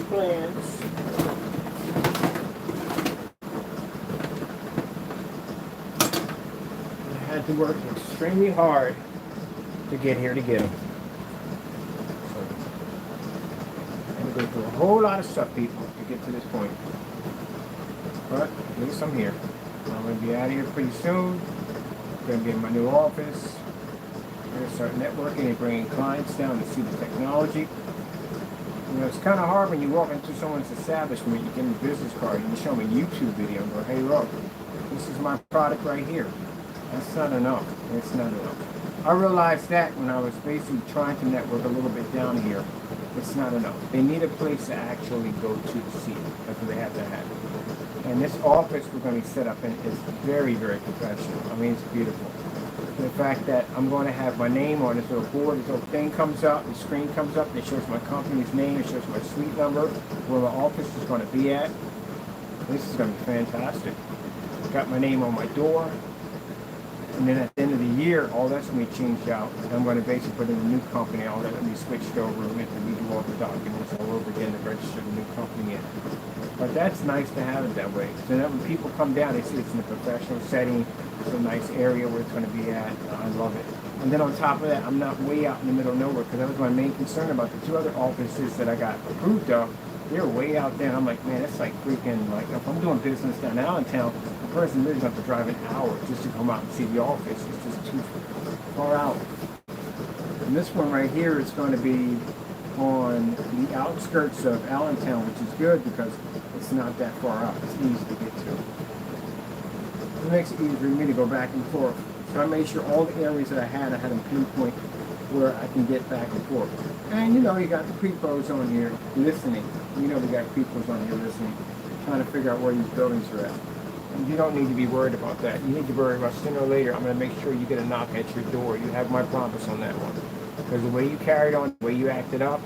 S1: Plans. I had to work extremely hard to get here to get them. So, I had to go through a whole lot of stuff, people, to get to this point. But at least I'm here. I'm going to be out of here pretty soon. I'm going to be in my new office. I'm going to start networking and bringing clients down to see the technology. You know, it's kind of hard when you walk into someone's establishment, you give them a business card, and you show them a YouTube video and go, hey, look, this is my product right here. That's not enough. It's not enough. I realized that when I was basically trying to network a little bit down here. It's not enough. They need a place to actually go to see it. That's what they have to have. And this office we're going to be set up in is very, very professional. I mean, it's beautiful. The fact that I'm going to have my name on this little board, this little thing comes up, the screen comes up, it shows my company's name, it shows my suite number, where my office is going to be at. This is going to be fantastic. Got my name on my door. And then at the end of the year, all that's going to be changed out. And I'm going to basically put in a new company. All that will be switched over and redo all the documents all over again to register the new company in. But that's nice to have it that way. So that when people come down, they see it's in a professional setting. It's a nice area where it's going to be at. I love it. And then on top of that, I'm not way out in the middle of nowhere, because that was my main concern about the two other offices that I got approved of. They're way out there. And I'm like, man, that's like freaking, like, if I'm doing business down in Allentown, the person literally has to drive an hour just to come out and see the office. It's just too far out. And this one right here is going to be on the outskirts of Allentown, which is good because it's not that far out. It's easy to get to. It makes it easy for me to go back and forth. So I made sure all the areas that I had them pinpoint where I can get back and forth. And you know, you got the pre-pros on here listening. You know, we got pre-pros on here listening, trying to figure out where these buildings are at. And you don't need to be worried about that. You need to worry about sooner or later, I'm going to make sure you get a knock at your door. You have my promise on that one. Because the way you carried on, the way you acted up,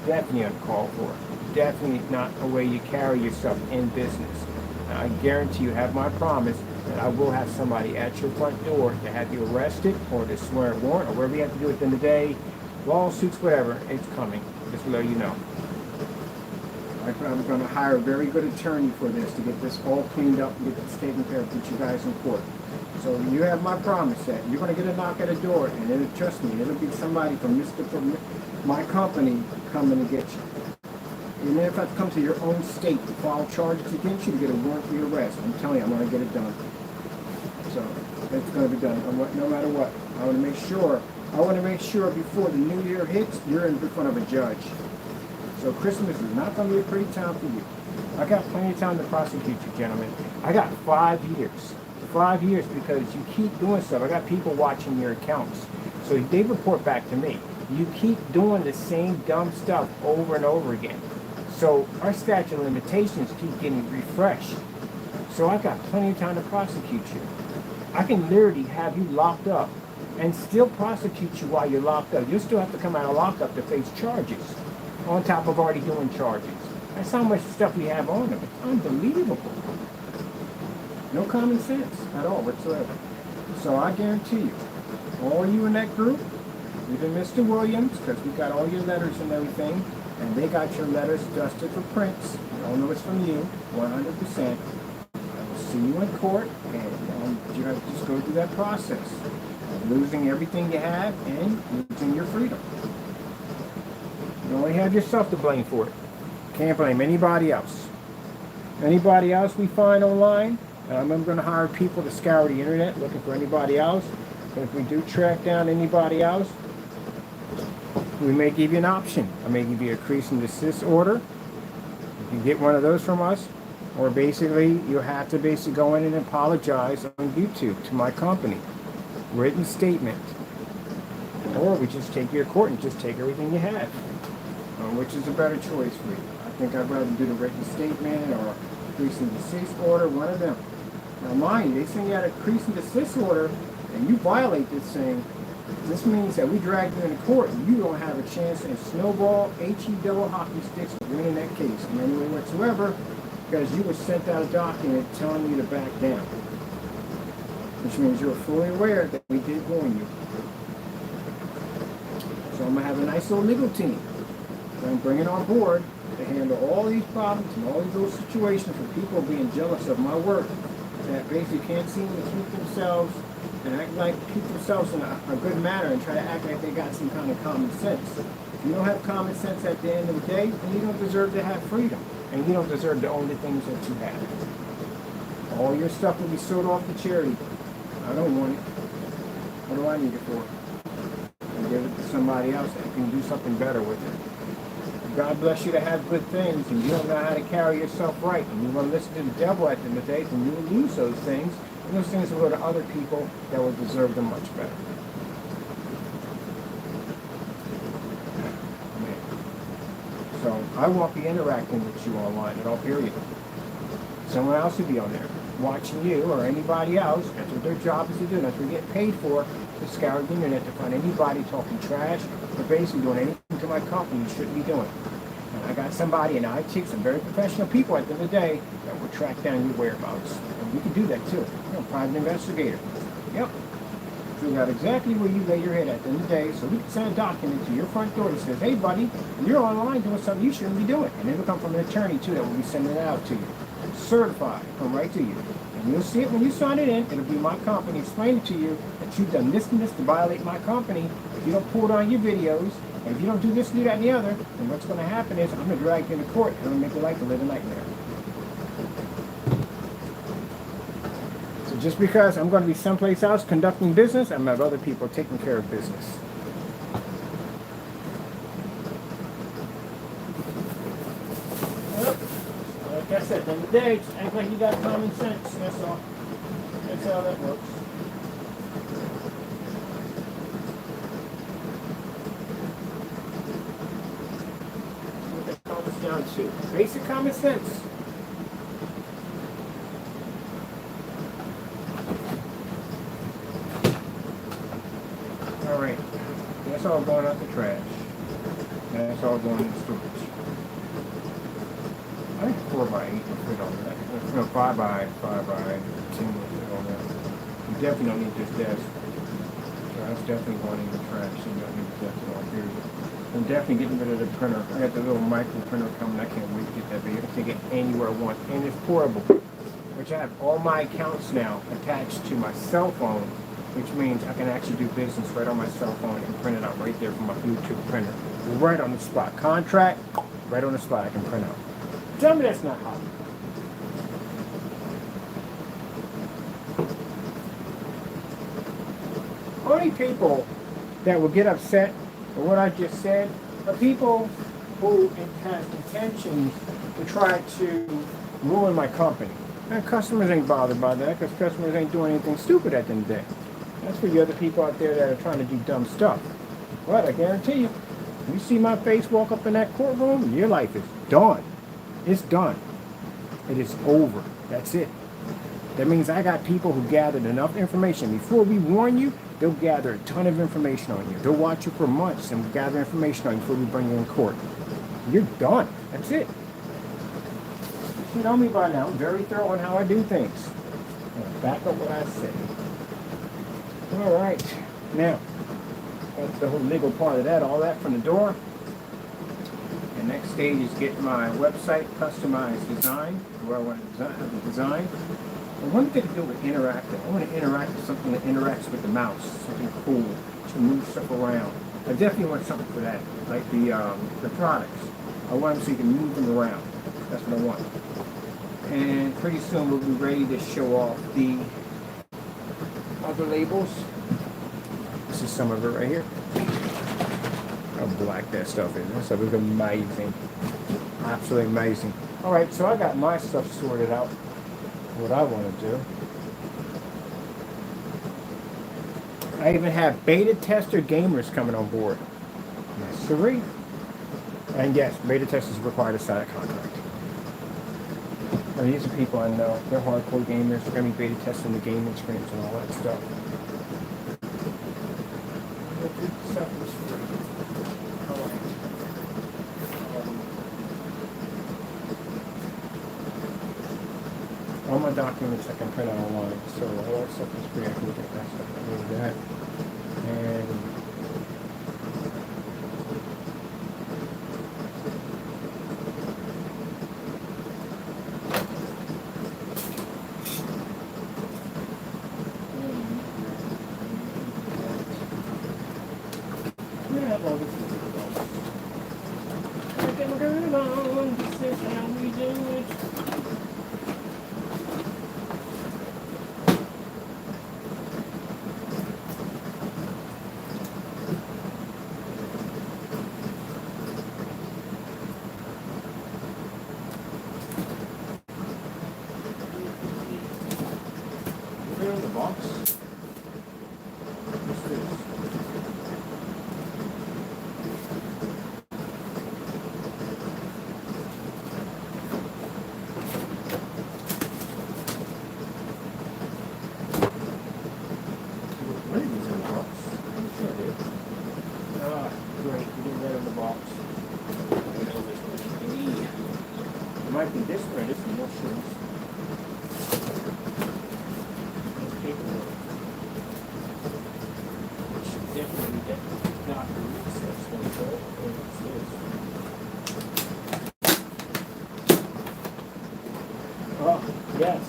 S1: definitely uncalled for. Definitely not a way you carry yourself in business. Now, I guarantee you have my promise that I will have somebody at your front door to have you arrested or to swear a warrant or whatever you have to do at the end of the day. Lawsuits, whatever, it's coming. Just to let you know. I'm going to hire a very good attorney for this to get this all cleaned up and get this taken care of, get you guys in court. So you have my promise that you're going to get a knock at a door, and it'll, trust me, it'll be somebody from my company coming to get you. And then if I have to come to your own state to file charges against you to get a warrant for your arrest, I'm telling you, I'm going to get it done. So it's going to be done, no matter what. I want to make sure before the new year hits, you're in front of a judge. So Christmas is not going to be a pretty time for you. I got plenty of time to prosecute you, gentlemen. I got 5 years. 5 years because you keep doing stuff. I got people watching your accounts. So they report back to me. You keep doing the same dumb stuff over and over again. So our statute of limitations keep getting refreshed. So I got plenty of time to prosecute you. I can literally have you locked up and still prosecute you while you're locked up. You still have to come out of lockup to face charges on top of already doing charges. That's how much stuff we have on them. It's unbelievable. No common sense at all whatsoever. So I guarantee you, all you in that group, even Mr. Williams, because we got all your letters and everything, and they got your letters dusted for prints. We all know it's from you, 100%. I will see you in court, and you have to just go through that process of losing everything you have and losing your freedom. You only have yourself to blame for it. Can't blame anybody else. Anybody else we find online, I'm going to hire people to scour the internet looking for anybody else. But if we do track down anybody else, we may give you an option. I may give you a cease and desist order. You can get one of those from us. Or basically, you have to basically go in and apologize on YouTube to my company. Written statement. Or we just take you to court and just take everything you have. Which is a better choice for you. I think I'd rather do the written statement or cease and desist order, one of them. Now mind you, they send you out a cease and desist order and you violate this thing. This means that we drag you into court and you don't have a chance in snowball, HE double hockey sticks of winning that case in any way whatsoever, because you were sent out a document telling you to back down. Which means you're fully aware that we did warn you. So I'm going to have a nice little legal team that I'm bringing on board to handle all these problems and all these little situations for people being jealous of my work, that basically can't seem to keep themselves and act like keep themselves in a good manner and try to act like they got some kind of common sense. If you don't have common sense at the end of the day, then you don't deserve to have freedom. And you don't deserve to own the things that you have. All your stuff will be sold off to charity. I don't want it. What do I need it for? And give it to somebody else that can do something better with it. God bless you to have good things, and you don't know how to carry yourself right, and you want to listen to the devil at the end of the day, then you will lose those things, and those things will go to other people that will deserve them much better. So I won't be interacting with you online at all, period. Someone else will be on there watching you or anybody else. That's what their job is to do. That's what they get paid for, to scour the internet to find anybody talking trash or basically doing anything to my company you shouldn't be doing. And I got somebody, and I take some very professional people at the end of the day that will track down your whereabouts. And we can do that too. Private investigator. Yep. Figure out exactly where you lay your head at the end of the day, so we can send a document to your front door that says, hey buddy, you're online doing something you shouldn't be doing. And it'll come from an attorney too that will be sending it out to you. Certified, come right to you. And you'll see it when you sign it in. It'll be my company explaining to you that you've done this and this to violate my company. If you don't pull it on your videos, and if you don't do this, do that, and the other, then what's going to happen is I'm going to drag you into court and I'm going to make your life a living nightmare. So just because I'm going to be someplace else conducting business, I'm going to have other people taking care of business. Like I said, at the end of the day, just act like you got common sense. That's all. That's how that works. What that comes down to. Basic common sense. Alright. That's all going out the trash. That's all going in storage. I think 4x8 will fit on that. 5x10 will fit on that. You definitely don't need this desk. So that's definitely going in the trash. You don't need the desk at all, period. I'm definitely getting rid of the printer. I got the little micro printer coming. I can't wait to get that big. I can take it anywhere I want. And it's portable, which I have all my accounts now attached to my cell phone, which means I can actually do business right on my cell phone and print it out right there from my Bluetooth printer. Right on the spot. Contract, right on the spot I can print out. Tell me that's not hot. Only people that will get upset at what I just said are people who have intentions to try to ruin my company. And customers ain't bothered by that because customers ain't doing anything stupid at the end of the day. That's for the other people out there that are trying to do dumb stuff. But I guarantee you, you see my face walk up in that courtroom, your life is done. It's done. It is over. That's it. That means I got people who gathered enough information. Before we warn you, they'll gather a ton of information on you. They'll watch you for months and gather information on you before we bring you in court. You're done. That's it. You know me by now. I'm very thorough on how I do things. I'll back up what I say. All right. Now, that's the whole legal part of that. All that from the door. The next stage is get my website customized design, where I want to design. And one thing to do with interactive, I want to interact with something that interacts with the mouse, something cool, to move stuff around. I definitely want something for that, like the products. I want them so you can move them around. That's what I want. And pretty soon we'll be ready to show off the other labels. This is some of it right here. How black that stuff is. That stuff is amazing. Absolutely amazing. Alright, so I got my stuff sorted out. What I want to do. I even have beta tester gamers coming on board. Yes, sirree. And yes, beta testers require to sign a contract. Now, these are people I know. They're hardcore gamers. They're going to be beta testing the gaming screens and all that stuff. Stuff is free. All my documents I can print out online, so all that stuff is free. I can look at that stuff. I need that. And yeah, well, this is this is how we do it. might be this way. This is mushrooms. Paperwork. Definitely not the research going forward. Oh, yes.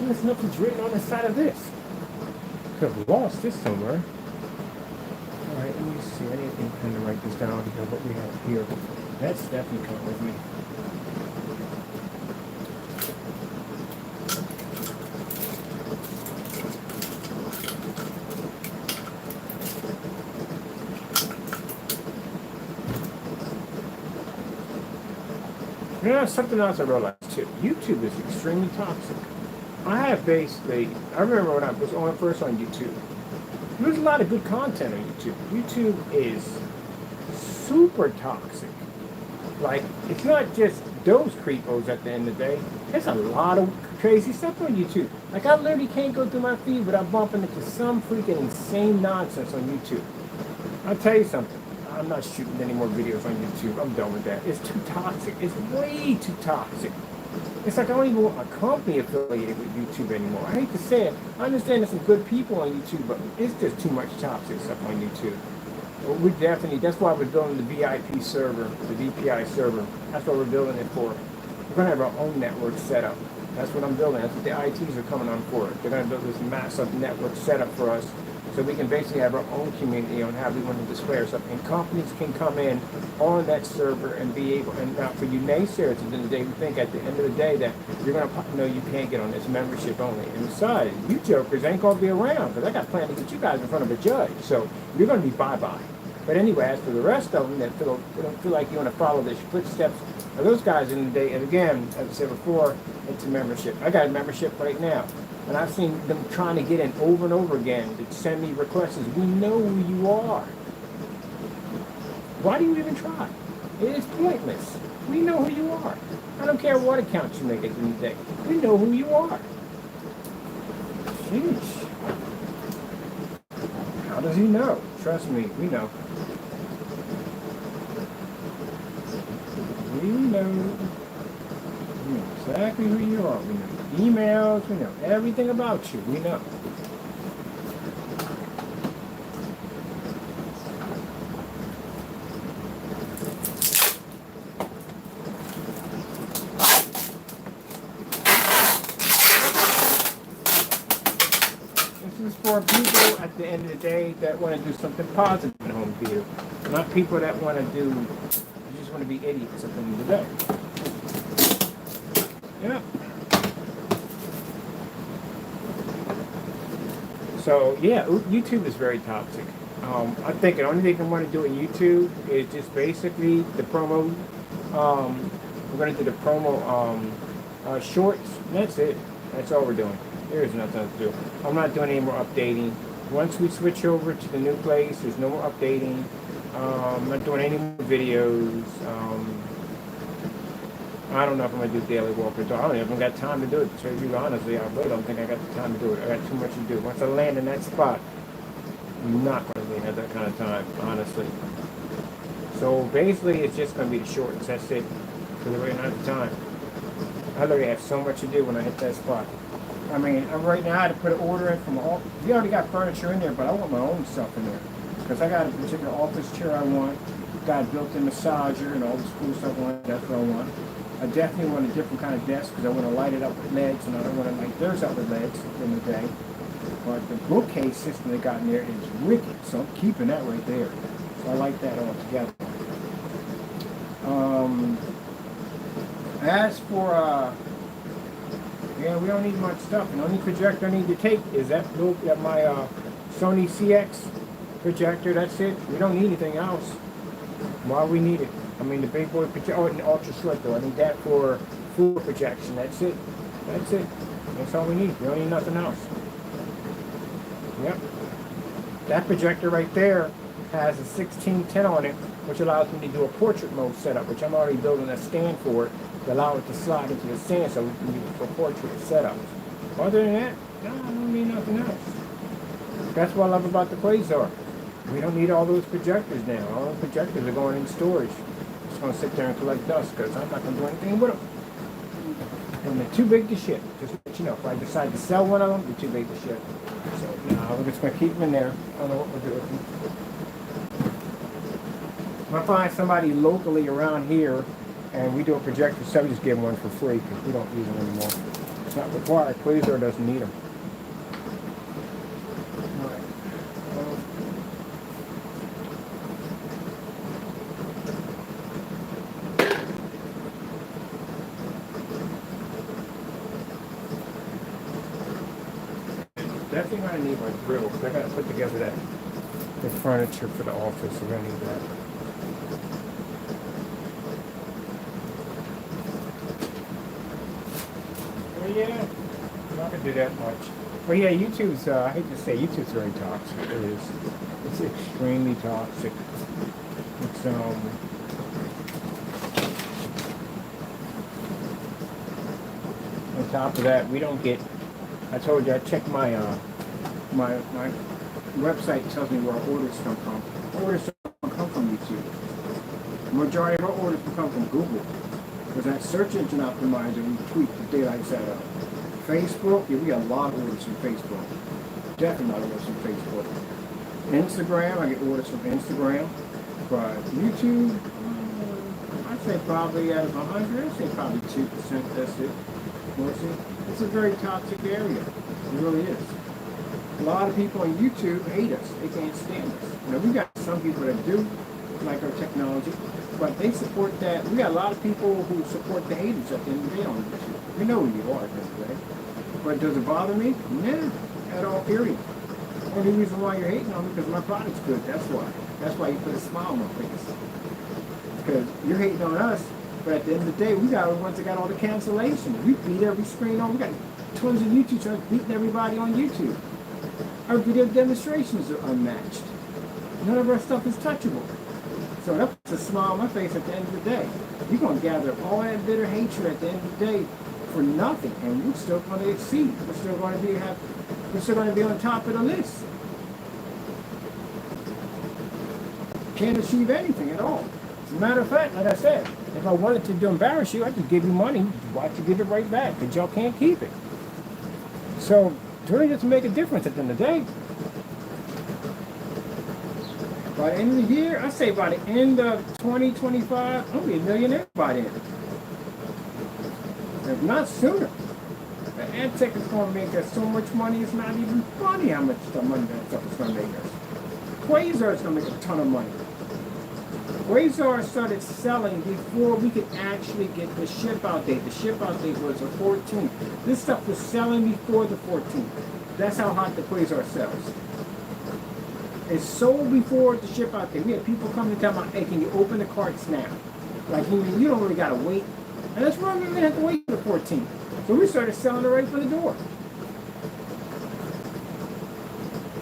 S1: There's nothing's written on the side of this. Could have lost this somewhere. Alright, let me see. I need to kind of write this down here, what we have here. That's definitely coming with me. You know, something else I realized too. YouTube is extremely toxic. I remember when I was first on YouTube, there's a lot of good content on YouTube. YouTube is super toxic. Like, it's not just those creepos at the end of the day. There's a lot of crazy stuff on YouTube. Like, I literally can't go through my feed without bumping into some freaking insane nonsense on YouTube. I'll tell you something. I'm not shooting any more videos on YouTube. I'm done with that. It's too toxic. It's way too toxic. It's like I don't even want my company affiliated with YouTube anymore. I hate to say it. I understand there's some good people on YouTube, but it's just too much toxic stuff on YouTube. But we definitely, that's why we're building the VIP server, the VPI server. That's what we're building it for. We're going to have our own network set up. That's what I'm building. That's what the ITs are coming on for. They're going to build this massive network setup for us, so we can basically have our own community on how we want to display ourselves. And companies can come in on that server and be able, and now for you naysayers at the end of the day, we think at the end of the day that you're going to, no, you can't get on this membership only. And besides, you jokers ain't going to be around, because I got planned to get you guys in front of a judge. So you're going to be bye-bye. But anyway, as for the rest of them that don't feel like you want to follow their footsteps, those guys in the day, and again, as I said before, it's a membership. I got a membership right now. And I've seen them trying to get in over and over again to send me requests. We know who you are. Why do you even try? It is pointless. We know who you are. I don't care what account you make at the end of the day. We know who you are. Sheesh. How does he know? Trust me, we know. We know. We know exactly who you are. We know emails, we know everything about you, we know. This is for people at the end of the day that want to do something positive in home theater. Not people that want to do, you just want to be idiots at the end of the day. Yeah. So yeah, YouTube is very toxic. I think the only thing I want to do in YouTube is just basically the promo. We're going to do the promo shorts. And that's it. That's all we're doing. There's nothing else to do. I'm not doing any more updating. Once we switch over to the new place, there's no more updating. I'm not doing any more videos. I don't know if I'm going to do daily walkers. I don't even got time to do it. To tell you honestly, I really don't think I got the time to do it. I got too much to do. Once I land in that spot, I'm not going to have that kind of time, honestly. So basically, it's just going to be the shorts. That's it. Because I really don't have the time. I literally have so much to do when I hit that spot. I mean, right now I had to put an order in from all. We already got furniture in there, but I want my own stuff in there. Because I got a particular office chair I want. Got a built-in massager and all this cool stuff I want. That's what I want. I definitely want a different kind of desk because I want to light it up with LEDs, and I don't want to light theirs up with LEDs in the day. But the bookcase system they got in there is wicked, so I'm keeping that right there. So I like that all together. As for, yeah, we don't need much stuff. And the only projector I need to take is my Sony CX projector. That's it. We don't need anything else. Why we need it? I mean, the big boy projector, oh, and ultra short though. I need that for full projection. That's it. That's it. That's all we need. We don't need nothing else. Yep. That projector right there has a 1610 on it, which allows me to do a portrait mode setup, which I'm already building a stand for it to allow it to slide into the stand so we can use it for portrait setup. Other than that, no, I don't need nothing else. That's what I love about the Quasar. We don't need all those projectors now. All those projectors are going in storage. Just going to sit there and collect dust because I'm not going to do anything with them. And they're too big to ship. Just to let you know, if I decide to sell one of them, they're too big to ship. So no, we're just going to keep them in there. I don't know what we'll do with them. If I find somebody locally around here and we do a projector, so we just give them one for free because we don't use them anymore. It's not required. Quasar doesn't need them. All right. Definitely going to need my drill because I got to put together the furniture for the office. We're going to need that. Well, yeah, I'm not going to do that much. But yeah, YouTube's, I hate to say, YouTube's very toxic. It is. It's extremely toxic. It's, on top of that, we don't get, I told you, I checked my my website tells me where our orders come from. Orders don't come from YouTube. The majority of our orders come from Google. Because that search engine optimizer, we tweak the daylight set up. Facebook, yeah, we got a lot of orders from Facebook. Definitely a lot of orders from Facebook. Instagram, I get orders from Instagram. But YouTube, I'd say probably out of 100, I'd say probably 2%, that's it. Mostly. It's a very toxic area. It really is. A lot of people on YouTube hate us. They can't stand us. You know, we got some people that do like our technology, but they support that. We got a lot of people who support the haters at the end of the day on YouTube. We know who you are at the end of the day. But does it bother me? Nah, at all, period. Only reason why you're hating on me because my product's good. That's why. That's why you put a smile on my face. Because you're hating on us, but at the end of the day, we got the ones that got all the cancellations. We beat every screen on. We got tons of YouTube channels beating everybody on YouTube. Our video demonstrations are unmatched. None of our stuff is touchable. So that puts a smile on my face at the end of the day. You're going to gather up all that bitter hatred at the end of the day for nothing, and we're still going to exceed. We're still going to be on top of the list. Can't achieve anything at all. As a matter of fact, like I said, if I wanted to embarrass you, I'd just give you money, watch you give it right back, but y'all can't keep it. So it really doesn't make a difference at the end of the day. By the end of the year, I say by the end of 2025, I'll be a millionaire by then. If not sooner. The ad tech is going to make us so much money, it's not even funny how much money that stuff is going to make us. Quasar is going to make a ton of money. Quasar started selling before we could actually get the ship out date. The ship out date was the 14th. This stuff was selling before the 14th. That's how hot the Quasar sells. It's sold before the ship out date. We had people coming to tell me, hey, can you open the carts now? Like, you don't really got to wait. And that's why we didn't have to wait for the 14th. So we started selling it right for the door.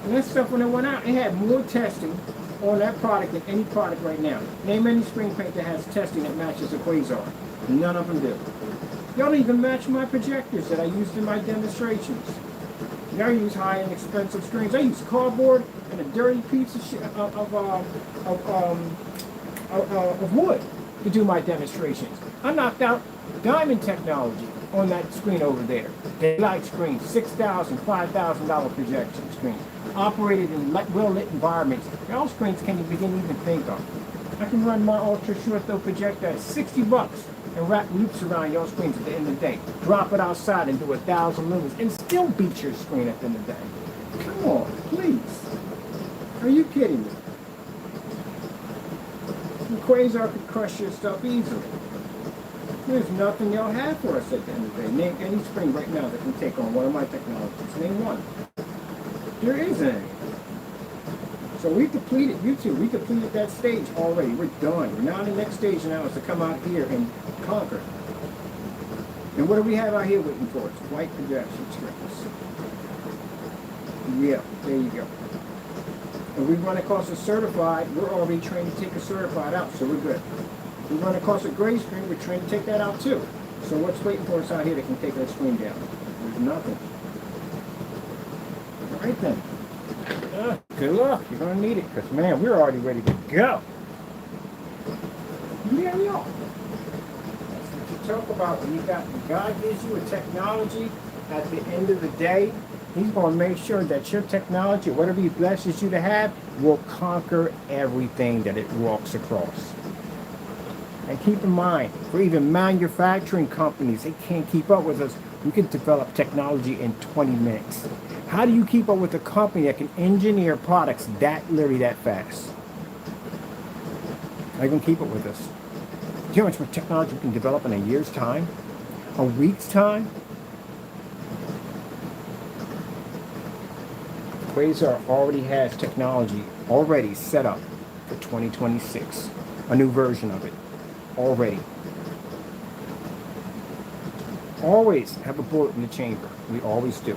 S1: And that stuff, when it went out, it had more testing on that product than any product right now. Name any screen paint that has testing that matches a Quasar. None of them do. Y'all don't even match my projectors that I used in my demonstrations. I use high-end expensive screens. I use cardboard and a dirty piece of wood to do my demonstrations. I knocked out diamond technology on that screen over there. Daylight screen, $6,000, $5,000 projection screen. Operated in well-lit environments. Y'all screens can't even think of. I can run my ultra short throw projector at $60 and wrap loops around your screens at the end of the day. Drop it outside and do 1,000 lumens and still beat your screen at the end of the day. Come on, please. Are you kidding me? The Quasar could crush your stuff easily. There's nothing y'all have for us at the end of the day. Name any screen right now that can take on one of my technologies. Name one. There isn't any. So we completed YouTube. We completed that stage already. We're done. Now the next stage now is to come out here and conquer. And what do we have out here waiting for us? White projection screens. Yeah, there you go. And we run across a certified, we're already trained to take a certified out, so we're good. We run across a gray screen, we're trained to take that out too. So what's waiting for us out here that can take that screen down? There's nothing. All right then. Good luck. You're going to need it because, man, we're already ready to go. Yeah, we are. talk about when God gives you a technology, at the end of the day, He's going to make sure that your technology, whatever He blesses you to have, will conquer everything that it walks across. And keep in mind, for even manufacturing companies, they can't keep up with us. We can develop technology in 20 minutes. How do you keep up with a company that can engineer products literally that fast? How are you going to keep up with us? Do you know how much more technology we can develop in a year's time? A week's time? Quasar already has technology already set up for 2026. A new version of it. Already. Always have a bullet in the chamber. We always do.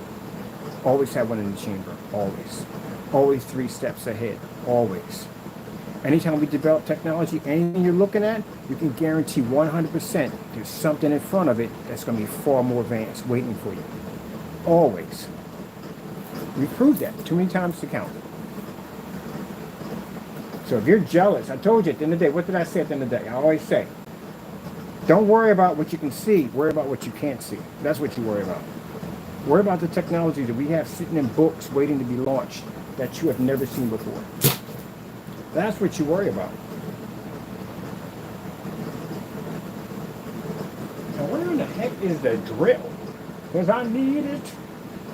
S1: Always have one in the chamber. Always. Always 3 steps ahead. Always. Anytime we develop technology, anything you're looking at, you can guarantee 100% there's something in front of it that's going to be far more advanced waiting for you. Always. We've proved that too many times to count. So if you're jealous, I told you at the end of the day, what did I say at the end of the day? I always say, don't worry about what you can see, worry about what you can't see. That's what you worry about. Worry about the technology that we have sitting in books waiting to be launched that you have never seen before. That's what you worry about. Now where in the heck is the drill? Because I need it.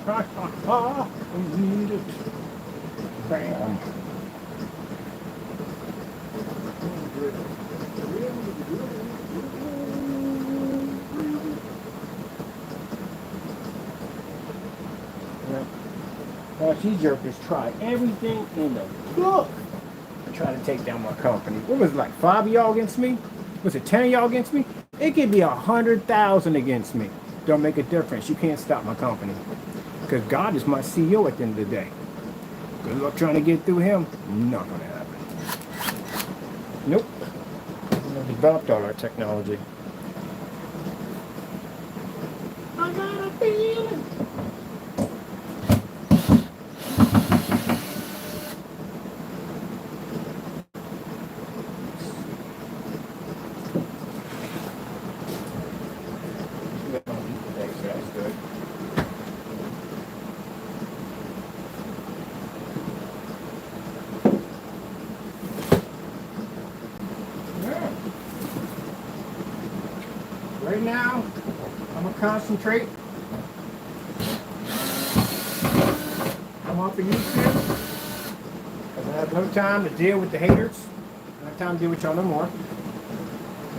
S1: Ha ha ha, I need it. Bam. Well, these jerkers try everything in the book to try to take down my company. What was it, like 5 of y'all against me? Was it 10 of y'all against me? It could be 100,000 against me. Don't make a difference. You can't stop my company. Because God is my CEO at the end of the day. Good luck trying to get through him. Not going to happen. Nope. We developed all our technology. I got a feeling. Right now, I'm going to concentrate. I'm off of YouTube because I have no time to deal with the haters. I have time to deal with y'all no more.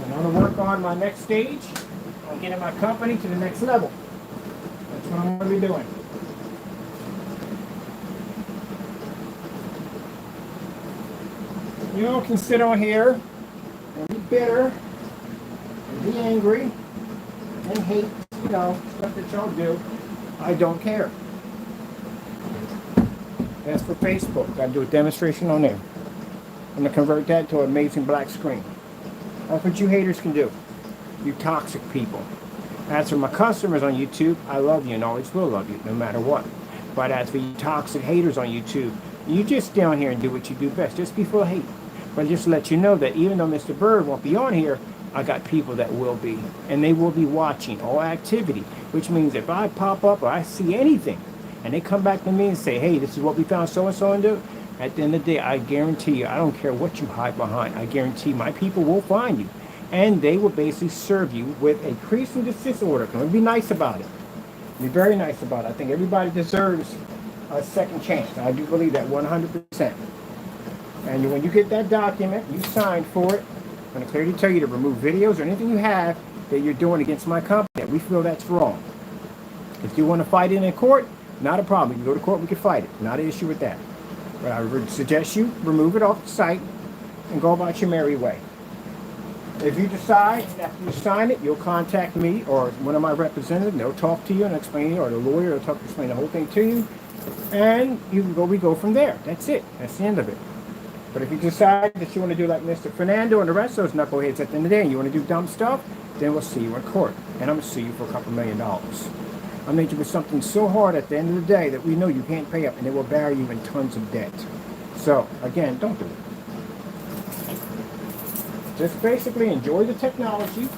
S1: And I'm going to work on my next stage on getting my company to the next level. That's what I'm going to be doing. You all can sit on here and be bitter and be angry and hate, you know, stuff that y'all do. I don't care. As for Facebook, I do a demonstration on there. I'm going to convert that to an amazing black screen. That's what you haters can do. You toxic people. As for my customers on YouTube, I love you and always will love you, no matter what. But as for you toxic haters on YouTube, you just stay on here and do what you do best. Just be full of hate. But just to let you know that even though Mr. Bird won't be on here, I got people that will be. And they will be watching all activity. Which means if I pop up or I see anything, and they come back to me and say, hey, this is what we found so-and-so and do, at the end of the day, I guarantee you, I don't care what you hide behind, I guarantee my people will find you. And they will basically serve you with a cease and desist order. I'm going to be nice about it. Be very nice about it. I think everybody deserves a second chance. I do believe that 100%. And when you get that document, you sign for it. I'm going to clearly tell you to remove videos or anything you have that you're doing against my company that we feel that's wrong. If you want to fight it in court, not a problem. You can go to court, we can fight it. Not an issue with that. But I would suggest you remove it off the site and go about your merry way. If you decide after you sign it, you'll contact me or one of my representatives. They'll talk to you and explain it, or the lawyer will explain the whole thing to you. And we go from there. That's it. That's the end of it. But if you decide that you want to do like Mr. Fernando and the rest of those knuckleheads at the end of the day, and you want to do dumb stuff, then we'll see you in court. And I'm going to sue you for a couple $1 million. I made you with something so hard at the end of the day that we know you can't pay up, and it will bury you in tons of debt. So, again, don't do it. Just basically enjoy the technology.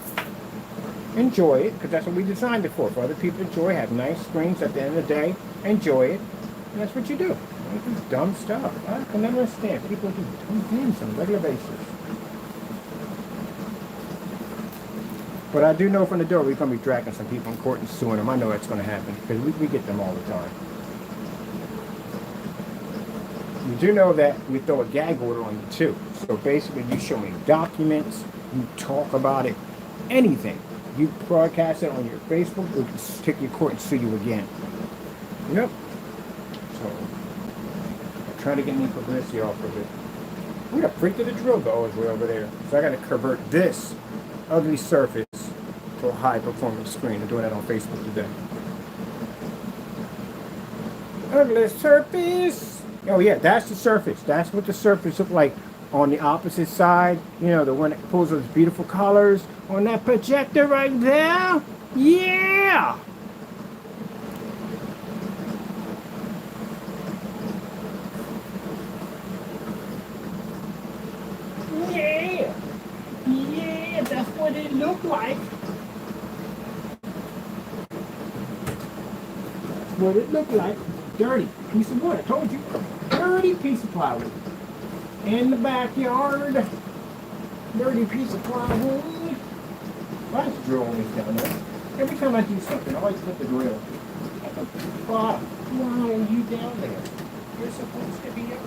S1: enjoy it, because that's what we designed it for other people to enjoy, have nice screens at the end of the day, enjoy it, and that's what you do. You do dumb stuff. I can never understand. People do dumb things on a regular basis. But I do know from the door we're going to be dragging some people in court and suing them. I know that's going to happen, because we get them all the time. You do know that we throw a gag order on you too. So basically you show me documents, you talk about it, anything. You broadcast it on your Facebook, we'll take you to court and sue you again. Yep. So try to get any publicity off of it. We got freaked to the drill though as we're over there. So I got to convert this ugly surface to a high performance screen. I'm doing that on Facebook today. Ugly surface. Oh yeah, that's the surface. That's what the surface looked like on the opposite side. You know, the one that pulls those beautiful colors on that projector right there. Yeah! Yeah! Yeah, that's what it looked like. That's what it looked like. Dirty piece of wood, I told you. Dirty piece of plywood. In the backyard. Dirty piece of plywood. Why is the drill always down there? Every time I do something, I always put the drill at the bottom. Why are you down there? You're supposed to be up here.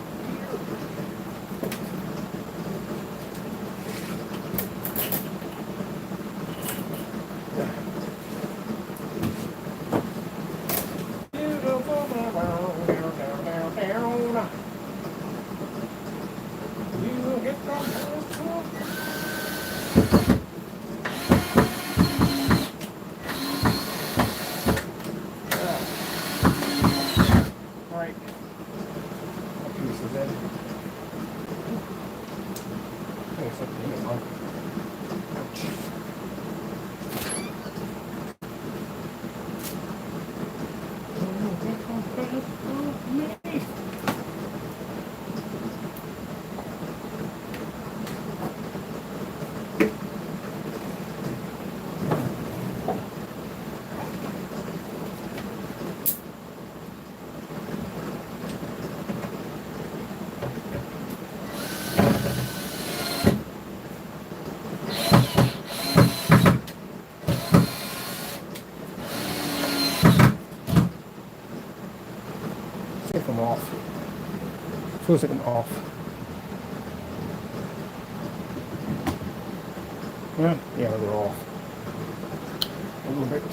S1: I'm off. Feels like I'm off. Yeah, they're off. A little bit.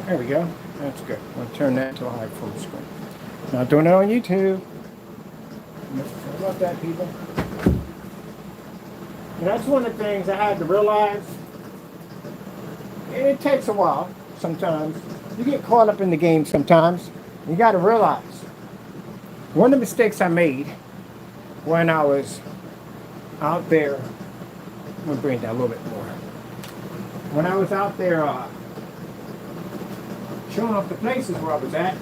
S1: There we go. That's good. I'm going to turn that to a high full screen. Not doing it on YouTube. How about that, people? And that's one of the things I had to realize. And it takes a while sometimes. You get caught up in the game sometimes. You got to realize. One of the mistakes I made when I was out there. I'm going to bring it down a little bit more. When I was out there showing off the places where I was at.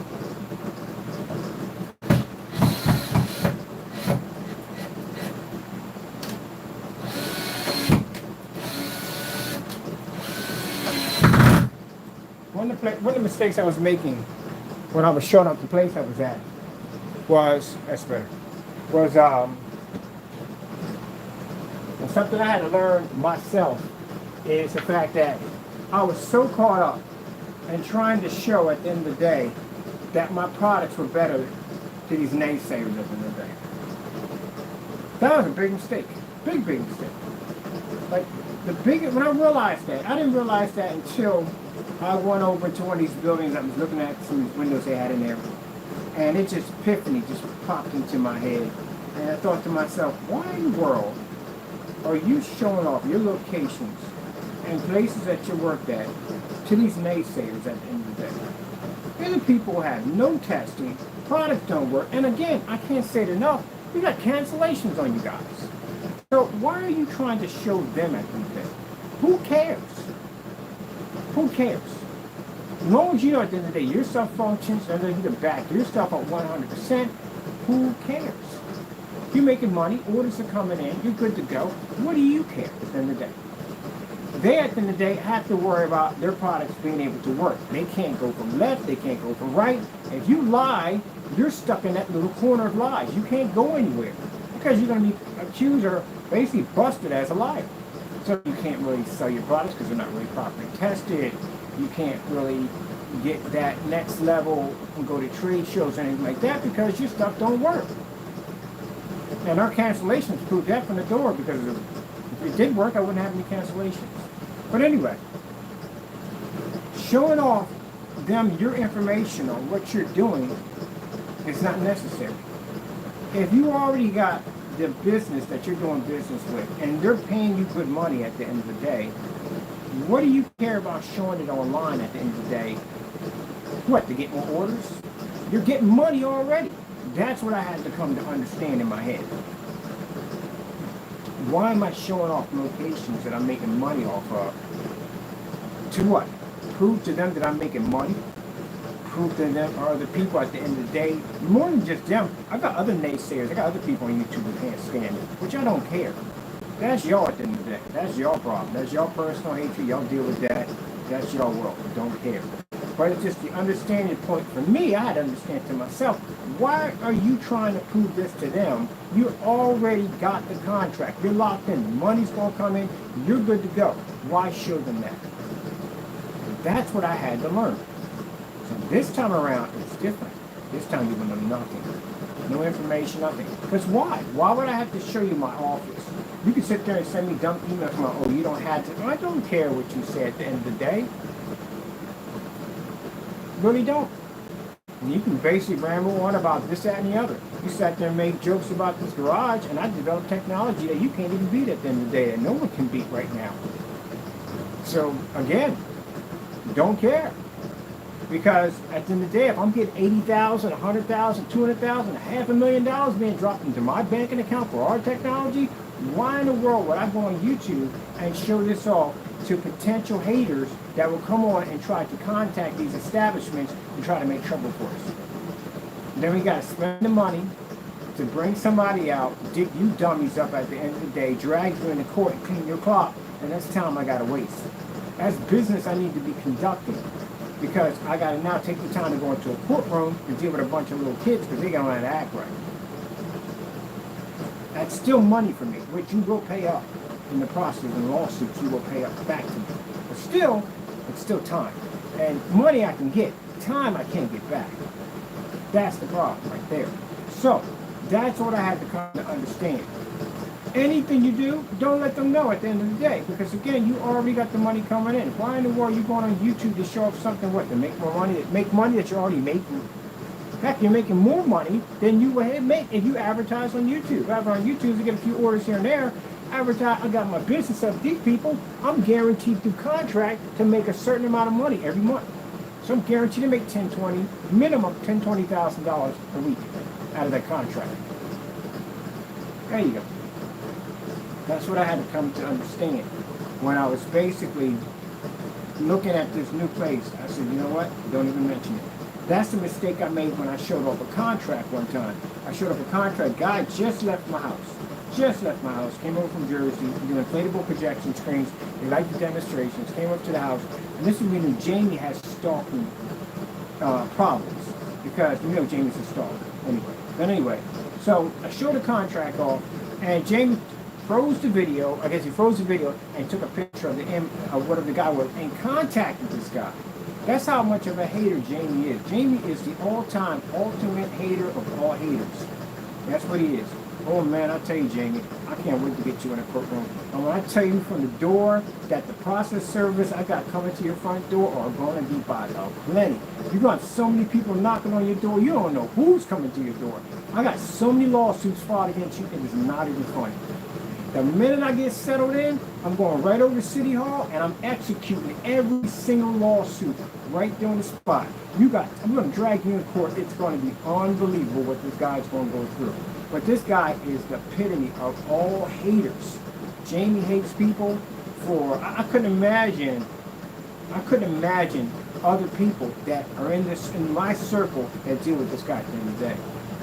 S1: One of the mistakes I was making when I was showing up the place I was at was, that's better, was and something I had to learn myself is the fact that I was so caught up and trying to show at the end of the day that my products were better to these naysayers at the end of the day. That was a big mistake. Big mistake. Like, when I realized that, I didn't realize that until I went over to one of these buildings. I was looking at some of these windows they had in there. And it just, epiphany just popped into my head. And I thought to myself, why in the world are you showing off your locations and places that you worked at to these naysayers at the end of the day? They're the people who have no testing, products don't work, and again, I can't say it enough, You got cancellations on you guys. So why are you trying to show them at the day? Who cares? Who cares? As long as you know at the end of the day your stuff functions, and then you can back your stuff up 100%, who cares? You're making money, orders are coming in, you're good to go. What do you care at the end of the day? They, at the end of the day, have to worry about their products being able to work. They can't go from left, they can't go from right. If you lie, you're stuck in that little corner of lies. You can't go anywhere because you're going to be accused or basically busted as a liar. So you can't really sell your products because they're not really properly tested. You can't really get that next level and go to trade shows or anything like that because your stuff don't work. And our cancellations proved that from the door, because if it did work, I wouldn't have any cancellations. But anyway, showing off them your information on what you're doing is not necessary. If you already got the business that you're doing business with and they're paying you good money at the end of the day, what do you care about showing it online at the end of the day? What, to get more orders? You're getting money already. That's what I had to come to understand in my head. Why am I showing off locations that I'm making money off of? To what? Prove to them that I'm making money? Prove to them or the people at the end of the day, more than just them. I got other naysayers. I got other people on YouTube who can't stand it, which I don't care. That's y'all at the end of the day. That's your problem. That's your personal hatred. Y'all deal with that. That's your world. I don't care. But it's just the understanding point for me. I had to understand to myself, why are you trying to prove this to them? You already got the contract. You're locked in. Money's going to come in. You're good to go. Why show them that? That's what I had to learn. So this time around, it's different. This time you will know nothing. No information, nothing. Because why? Why would I have to show you my office? You can sit there and send me dumb emails about, oh, you don't have to. I don't care what you say at the end of the day. Really don't. And you can basically ramble on about this, that, and the other. You sat there and made jokes about this garage, and I developed technology that you can't even beat at the end of the day, that no one can beat right now. So, again, don't care. Because at the end of the day, if I'm getting $80,000, $100,000, $200,000, $500,000 being dropped into my banking account for our technology, why in the world would I go on YouTube and show this off to potential haters that will come on and try to contact these establishments and try to make trouble for us? Then we got to spend the money to bring somebody out, dig you dummies up at the end of the day, drag you into court and clean your clock, and that's time I got to waste. That's business I need to be conducting, because I got to now take the time to go into a courtroom and deal with a bunch of little kids because they don't know how to act right. That's still money for me, which you will pay up in the process of the lawsuits. You will pay up back to me. But still, it's still time. And money I can get, time I can't get back. That's the problem right there. So, that's what I had to come to understand. Anything you do, don't let them know at the end of the day. Because again, you already got the money coming in. Why in the world are you going on YouTube to show off something, what, to make more money? Make money that you're already making? Heck, you're making more money than you would make if you advertise on YouTube. If I advertise on YouTube to get a few orders here and there, advertise, I got my business up. These people, I'm guaranteed through contract to make a certain amount of money every month. So I'm guaranteed to make minimum $20,000 a week out of that contract. There you go. That's what I had to come to understand when I was basically looking at this new place. I said, you know what? Don't even mention it. That's the mistake I made when I showed off a contract one time. I showed off a contract. Guy just left my house. Just left my house. Came over from Jersey, doing inflatable projection screens. They liked the demonstrations. Came up to the house. And this is when Jamie has stalking problems. Because you know Jamie's a stalker. Anyway. But anyway. So I showed the contract off. And Jamie froze the video. I guess he froze the video and took a picture of whatever the guy was and contacted this guy. That's how much of a hater Jamie is. Jamie is the all-time ultimate hater of all haters. That's what he is. Oh man, I tell you, Jamie, I can't wait to get you in a courtroom. And when I tell you from the door that the process servers I got coming to your front door are going to be by the plenty. You got so many people knocking on your door, you don't know who's coming to your door. I got so many lawsuits filed against you, it is not even funny. The minute I get settled in, I'm going right over to City Hall and I'm executing every single lawsuit right there on the spot. I'm going to drag you in court. It's going to be unbelievable what this guy's going to go through. But this guy is the epitome of all haters. Jamie hates people for, I couldn't imagine other people that are in my circle that deal with this guy at the end of the day.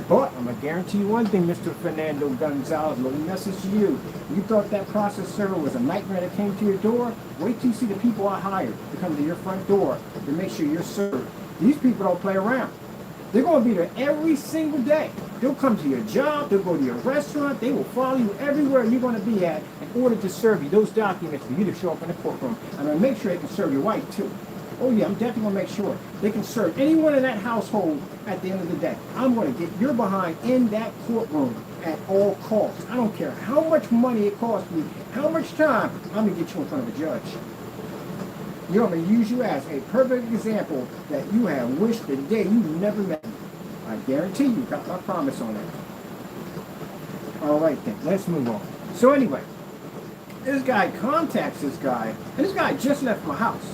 S1: But I'm going to guarantee you one thing, Mr. Fernando Gonzalez, little message to you. You thought that process server was a nightmare that came to your door? Wait till you see the people I hired to come to your front door to make sure you're served. These people don't play around. They're going to be there every single day. They'll come to your job, they'll go to your restaurant, they will follow you everywhere you're going to be at in order to serve you those documents for you to show up in the courtroom. I'm going to make sure they can serve your wife too. Oh yeah, I'm definitely going to make sure they can serve anyone in that household at the end of the day. I'm going to get your behind in that courtroom at all costs. I don't care how much money it costs me, how much time, I'm going to get you in front of a judge. You know, I'm going to use you as a perfect example that you have wished the day you never met me. I guarantee you got my promise on that. All right then, let's move on. So anyway, this guy contacts this guy, and this guy just left my house.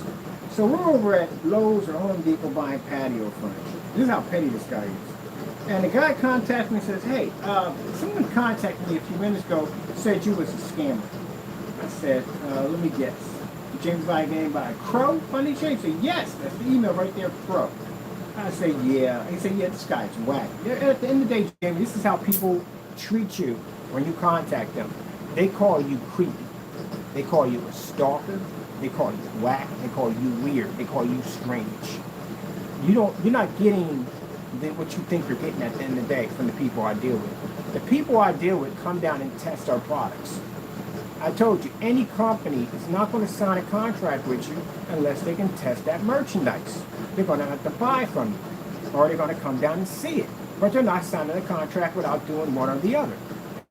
S1: So we're over at Lowe's or Home Depot buying patio furniture. This is how petty this guy is. And the guy contacts me and says, hey, someone contacted me a few minutes ago, said you was a scammer. I said, let me guess. James by a game by Crow? Funny change. He said, yes, that's the email right there, Crow. I say, yeah. He said, yeah, this guy's whack. At the end of the day, Jamie, this is how people treat you when you contact them. They call you creepy. They call you a stalker. They call you whack. They call you weird. They call you strange. You're not getting what you think you're getting at the end of the day from the people I deal with. The people I deal with come down and test our products. I told you, any company is not going to sign a contract with you unless they can test that merchandise. They're going to have to buy from you, or they're going to come down and see it. But they're not signing a contract without doing one or the other.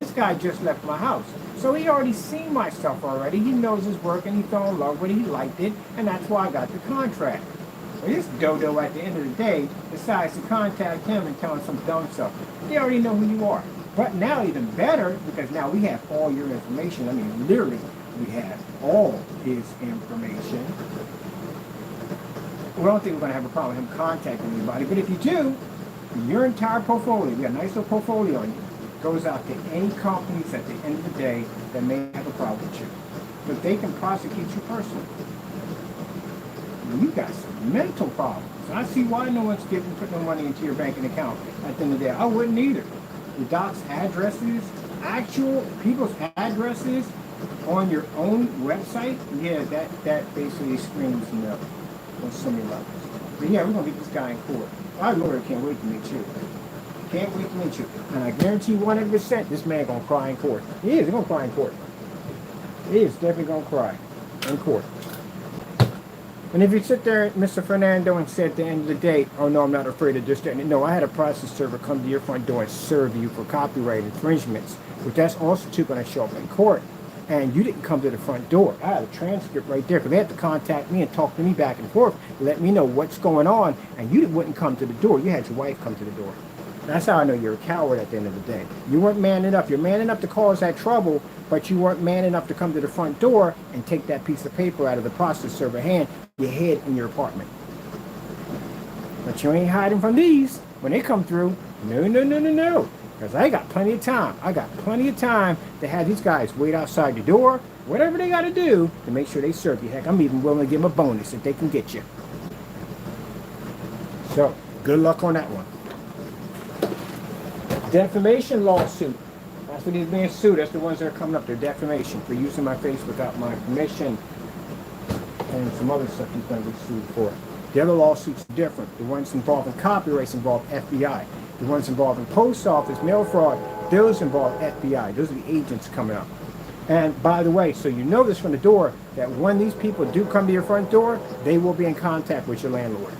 S1: This guy just left my house, so he already seen my stuff already. He knows his work, and he fell in love with it. He liked it, and that's why I got the contract. Well, this dodo, at the end of the day, decides to contact him and tell him some dumb stuff. They already know who you are. But now even better, because now we have all your information. I mean, literally, we have all his information. We don't think we're going to have a problem with him contacting anybody. But if you do, your entire portfolio, we got a nice little portfolio on you, goes out to any companies at the end of the day that may have a problem with you. But they can prosecute you personally. You got some mental problems. I see why no one's putting no money into your banking account at the end of the day. I wouldn't either. The doc's addresses, actual people's addresses on your own website, yeah, that basically screams no on so many levels. But yeah, we're going to get this guy in court. Our lawyer can't wait to meet you. Can't wait to meet you. And I guarantee you 100% this man going to cry in court. He is going to cry in court. He is definitely going to cry in court. And if you sit there, Mr. Fernando, and say at the end of the day, oh no, I'm not afraid of this, that, and no, I had a process server come to your front door and serve you for copyright infringements, but that's also too going to show up in court. And you didn't come to the front door. I had a transcript right there because they had to contact me and talk to me back and forth, let me know what's going on, and you wouldn't come to the door. You had your wife come to the door. That's how I know you're a coward at the end of the day. You weren't man enough. You're man enough to cause that trouble, but you weren't man enough to come to the front door and take that piece of paper out of the process server hand, you hid in your apartment. But you ain't hiding from these. When they come through, no. Because I got plenty of time. I got plenty of time to have these guys wait outside the door, whatever they got to do to make sure they serve you. Heck, I'm even willing to give them a bonus if they can get you. So, good luck on that one. Defamation lawsuit. That's what he's being sued. That's the ones that are coming up. They're defamation for using my face without my permission. And some other stuff he's going to be sued for. The other lawsuits are different. The ones involving copyrights involve FBI. The ones involving post office, mail fraud, those involve FBI. Those are the agents coming up. And by the way, so you know this from the door, that when these people do come to your front door, they will be in contact with your landlord.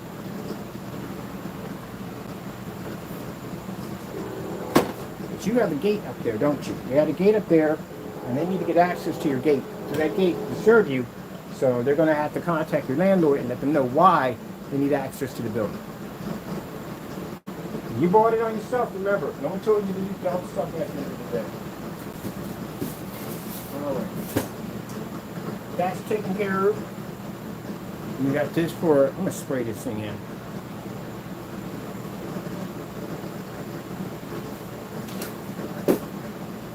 S1: But you have a gate up there, don't you? You have a gate up there, and they need to get access to your gate. So that gate will serve you. So they're going to have to contact your landlord and let them know why they need access to the building. You bought it on yourself, remember. No one told you to do dumb stuff at the end of the day. Alright. That's taken care of. We got this for, I'm going to spray this thing in.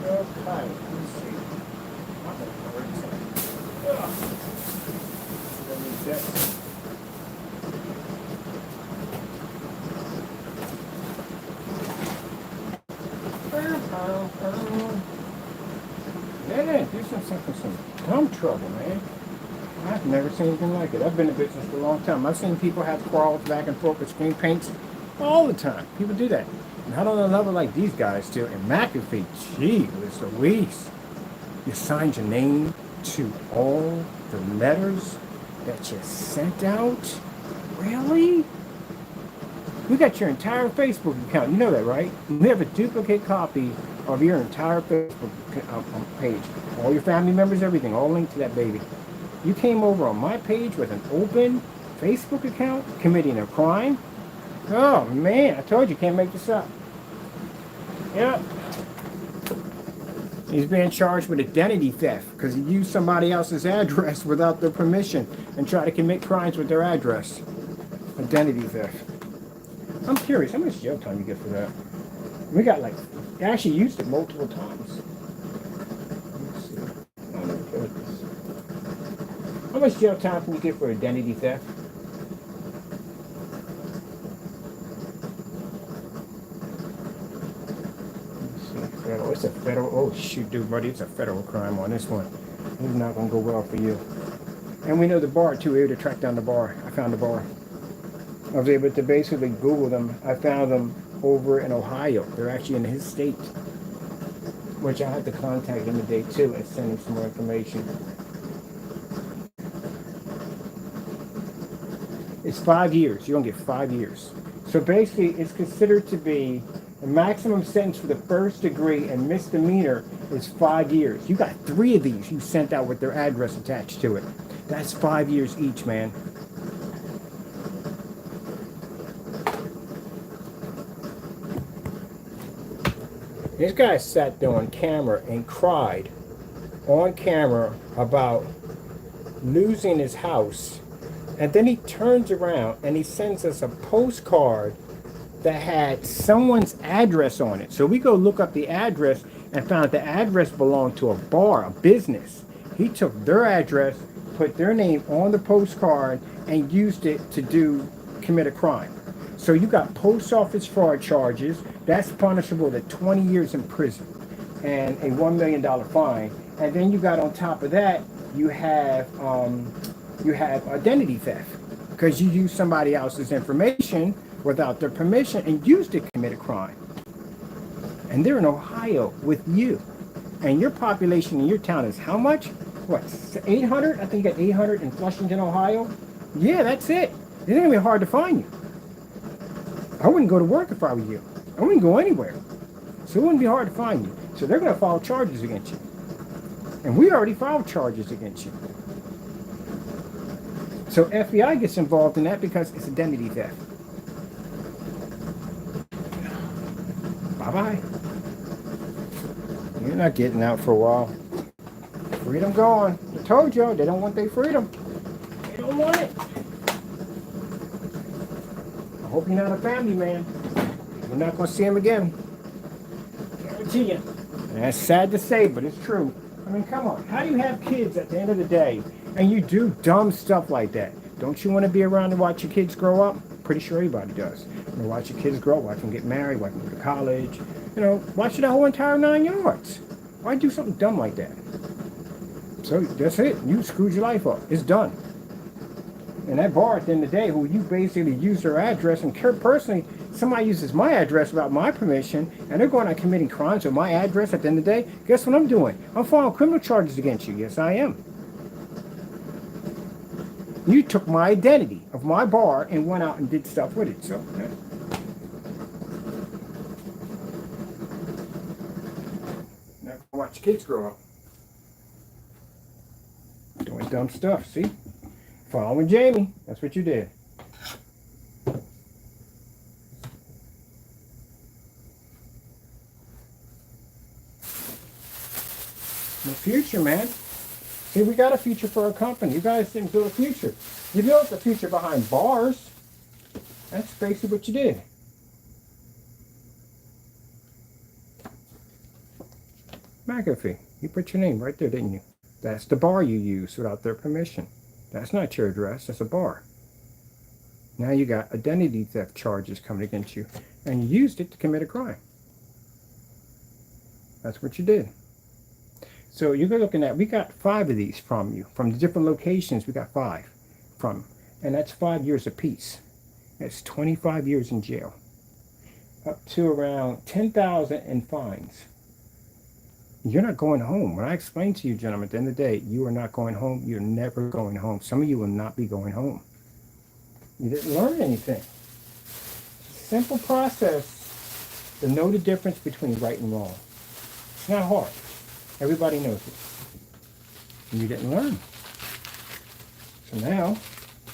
S1: Okay, let's see. Yeah, do some dumb trouble, man. I've never seen anything like it. I've been in business for a long time. I've seen people have quarrels back and forth with screen paints all the time. People do that. Not on a level like these guys do. And McAfee, gee whiz Louise. You signed your name to all the letters that you sent out? Really? We got your entire Facebook account. You know that, right? We have a duplicate copy of your entire Facebook page. All your family members, everything, all linked to that baby. You came over on my page with an open Facebook account, committing a crime? Oh, man, I told you, can't make this up. Yep. He's being charged with identity theft because he used somebody else's address without their permission and tried to commit crimes with their address. Identity theft. I'm curious, how much jail time you get for that? We got like, I actually used it multiple times. Let's see. Oh, no, goodness. How much jail time can you get for identity theft? Federal. It's a federal. Oh shoot, dude, buddy, it's a federal crime on this one. It's not gonna go well for you. And we know the bar too. We were able to track down the bar. I found the bar. I was able to basically Google them. I found them over in Ohio. They're actually in his state, which I had to contact him today too and send him some more information. It's 5 years. You're gonna get 5 years. So basically, it's considered to be the maximum sentence for the first degree and misdemeanor is 5 years. You got 3 of these you sent out with their address attached to it. That's 5 years each, man. This guy sat there on camera and cried on camera about losing his house. And then he turns around and he sends us a postcard that had someone's address on it. So we go look up the address and found the address belonged to a bar, a business. He took their address, put their name on the postcard, and used it to commit a crime. So you got post office fraud charges. That's punishable to 20 years in prison and a $1 million fine. And then you got on top of that, you have identity theft because you use somebody else's information without their permission and used to commit a crime. And they're in Ohio with you. And your population in your town is how much? What, 800? I think you got 800 in Flushington, Ohio. Yeah, that's it. It's going to be hard to find you. I wouldn't go to work if I were you. I wouldn't go anywhere. So it wouldn't be hard to find you. So they're going to file charges against you. And we already filed charges against you. So FBI gets involved in that because it's identity theft. Bye-bye. You're not getting out for a while. Freedom gone. I told you, they don't want their freedom. They don't want it. I hope you're not a family man. You're not going to see him again. Guarantee you. And that's sad to say, but it's true. I mean, come on. How do you have kids at the end of the day and you do dumb stuff like that? Don't you want to be around to watch your kids grow up? Pretty sure everybody does. You know, watch your kids grow, watch them get married, watch them go to college. You know, watch the whole entire 9 yards. Why do something dumb like that? So that's it. You screwed your life up. It's done. And that bar at the end of the day, who you basically use their address, and personally, somebody uses my address without my permission, and they're going out committing crimes with my address at the end of the day, guess what I'm doing? I'm filing criminal charges against you. Yes, I am. You took my identity of my bar and went out and did stuff with it. So, yeah. Now watch your kids grow up. Doing dumb stuff, see? Following Jamie. That's what you did. The future, man. See, we got a future for our company. You guys didn't build a future. You built the future behind bars. That's basically what you did. McAfee. You put your name right there, didn't you? That's the bar you used without their permission. That's not your address. That's a bar. Now you got identity theft charges coming against you, and you used it to commit a crime. That's what you did. So you're looking at, we got 5 of these from you. From the different locations, we got 5 from. And that's 5 years apiece. That's 25 years in jail. Up to around 10,000 in fines. You're not going home. When I explain to you, gentlemen, at the end of the day, you are not going home. You're never going home. Some of you will not be going home. You didn't learn anything. Simple process to know the difference between right and wrong. It's not hard. Everybody knows it. And you didn't learn. So now,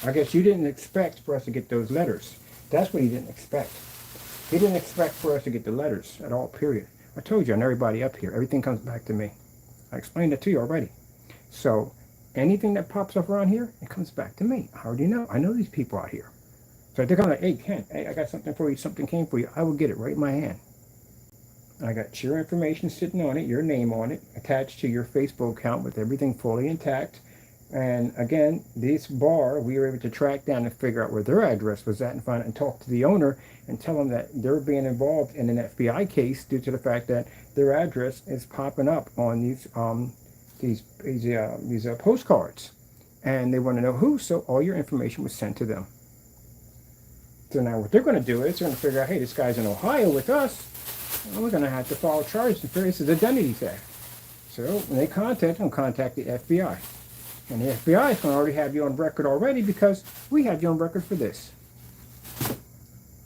S1: I guess you didn't expect for us to get those letters. That's what he didn't expect. He didn't expect for us to get the letters at all, period. I told you, on everybody up here, everything comes back to me. I explained it to you already. So anything that pops up around here, it comes back to me. I already know. I know these people out here. So if they're kind of like, hey, Ken, hey, I got something for you. Something came for you. I will get it right in my hand. I got your information sitting on it, your name on it, attached to your Facebook account with everything fully intact. And again, this bar, we were able to track down and figure out where their address was at and find it and talk to the owner and tell them that they're being involved in an FBI case due to the fact that their address is popping up on these postcards. And they want to know who, so all your information was sent to them. So now what they're going to do is they're going to figure out, hey, this guy's in Ohio with us. Well, we're going to have to file charges and figure this is identity theft. So when they contact them, contact the FBI. And the FBI is going to already have you on record already because we have you on record for this.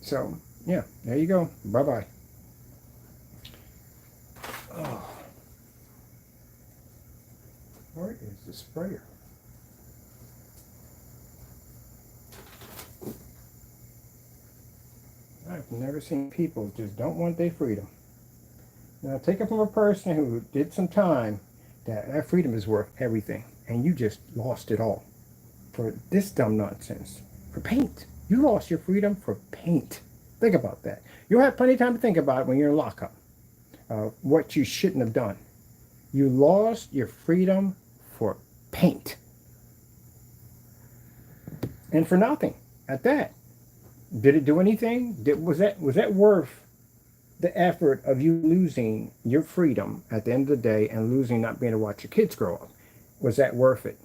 S1: So, yeah, there you go. Bye-bye. Oh. Where is the sprayer? I've never seen people just don't want their freedom. Now, take it from a person who did some time that freedom is worth everything. And you just lost it all for this dumb nonsense. For paint. You lost your freedom for paint. Think about that. You'll have plenty of time to think about it when you're in lockup. What you shouldn't have done. You lost your freedom for paint. And for nothing at that. Did it do anything? Was that worth the effort of you losing your freedom at the end of the day and losing not being able to watch your kids grow up? Was that worth it?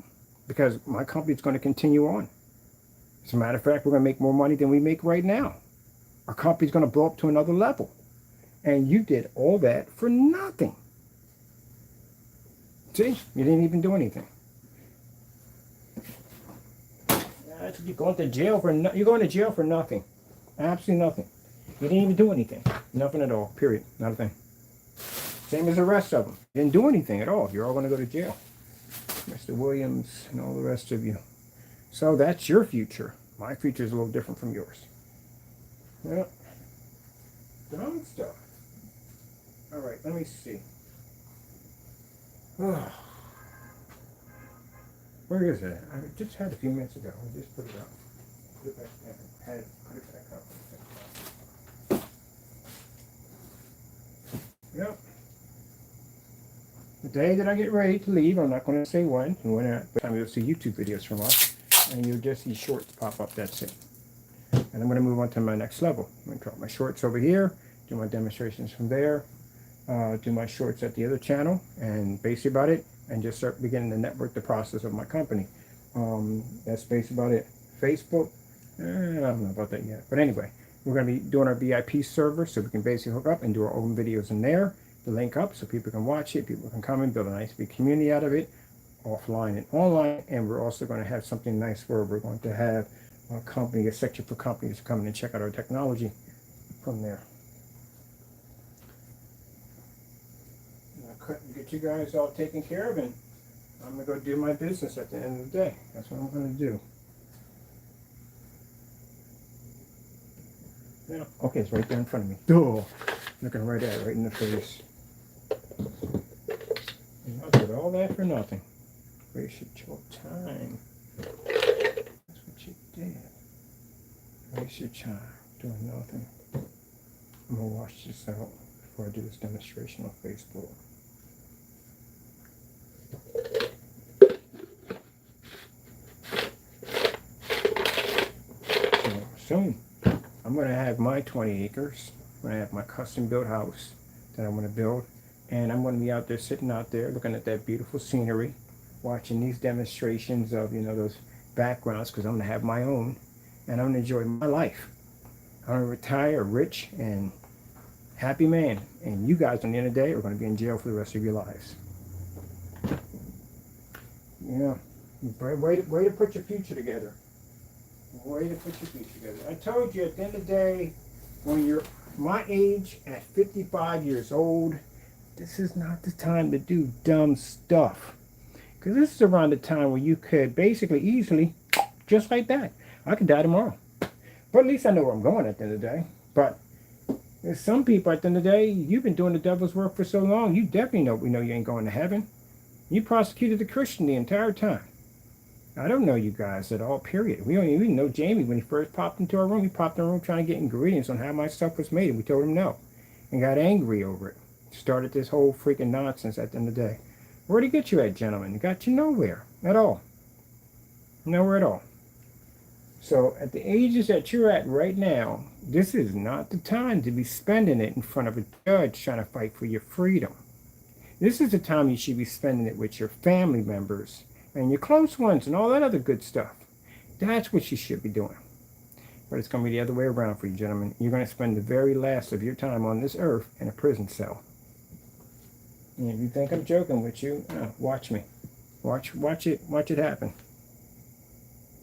S1: Because my company's going to continue on. As a matter of fact, we're going to make more money than we make right now. Our company's going to blow up to another level. And you did all that for nothing. See? You didn't even do anything. You're going to jail for you're going to jail for nothing. Absolutely nothing. You didn't even do anything. Nothing at all. Period. Not a thing. Same as the rest of them. You didn't do anything at all. You're all going to go to jail. Mr. Williams and all the rest of you. So that's your future. My future is a little different from yours. Yep. Dumb stuff. All right, let me see. Oh. Where is it? I just had it a few minutes ago. I just put it up. Put it back down. Put it back up. Yep. The day that I get ready to leave, I'm not going to say when. And when at the time you'll see YouTube videos from us, and you'll just see shorts pop up. That's it. And I'm going to move on to my next level. I'm going to drop my shorts over here, do my demonstrations from there, do my shorts at the other channel, and basically about it, and just start beginning to network the process of my company. That's basically about it. Facebook, I don't know about that yet. But anyway, we're going to be doing our VIP server, so we can basically hook up and do our own videos in there. The link up so people can watch it, people can come and build a nice big community out of it, offline and online. And we're also going to have something nice where we're going to have a company, a section for companies to come in and check out our technology from there. And I couldn't get you guys all taken care of, and I'm going to go do my business at the end of the day. That's what I'm going to do. Yeah. Okay, it's right there in front of me. Duh. Looking right at it, right in the face. I did all that for nothing. Wasted your time. That's what you did. Waste your time doing nothing. I'm gonna wash this out before I do this demonstration on Facebook. So soon, I'm gonna have my 20 acres. I'm gonna have my custom built house that I'm gonna build, and I'm gonna be out there, sitting out there, looking at that beautiful scenery, watching these demonstrations of, you know, those backgrounds, because I'm gonna have my own, and I'm gonna enjoy my life. I'm gonna retire rich and happy man, and you guys, on the end of the day, are gonna be in jail for the rest of your lives. Yeah, way to put your future together. Way to put your future together. I told you, at the end of the day, when you're my age, at 55 years old, this is not the time to do dumb stuff. Because this is around the time where you could basically easily, just like that, I could die tomorrow. But at least I know where I'm going at the end of the day. But there's some people at the end of the day, you've been doing the devil's work for so long, you definitely know you ain't going to heaven. You prosecuted a Christian the entire time. I don't know you guys at all, period. We don't even know Jamie when he first popped into our room. He popped in our room trying to get ingredients on how my stuff was made, and we told him no. And got angry over it. Started this whole freaking nonsense at the end of the day. Where'd he get you at, gentlemen? It got you nowhere at all. Nowhere at all. So at the ages that you're at right now, this is not the time to be spending it in front of a judge trying to fight for your freedom. This is the time you should be spending it with your family members and your close ones and all that other good stuff. That's what you should be doing. But it's going to be the other way around for you, gentlemen. You're going to spend the very last of your time on this earth in a prison cell. And if you think I'm joking with you, watch me. Watch it happen.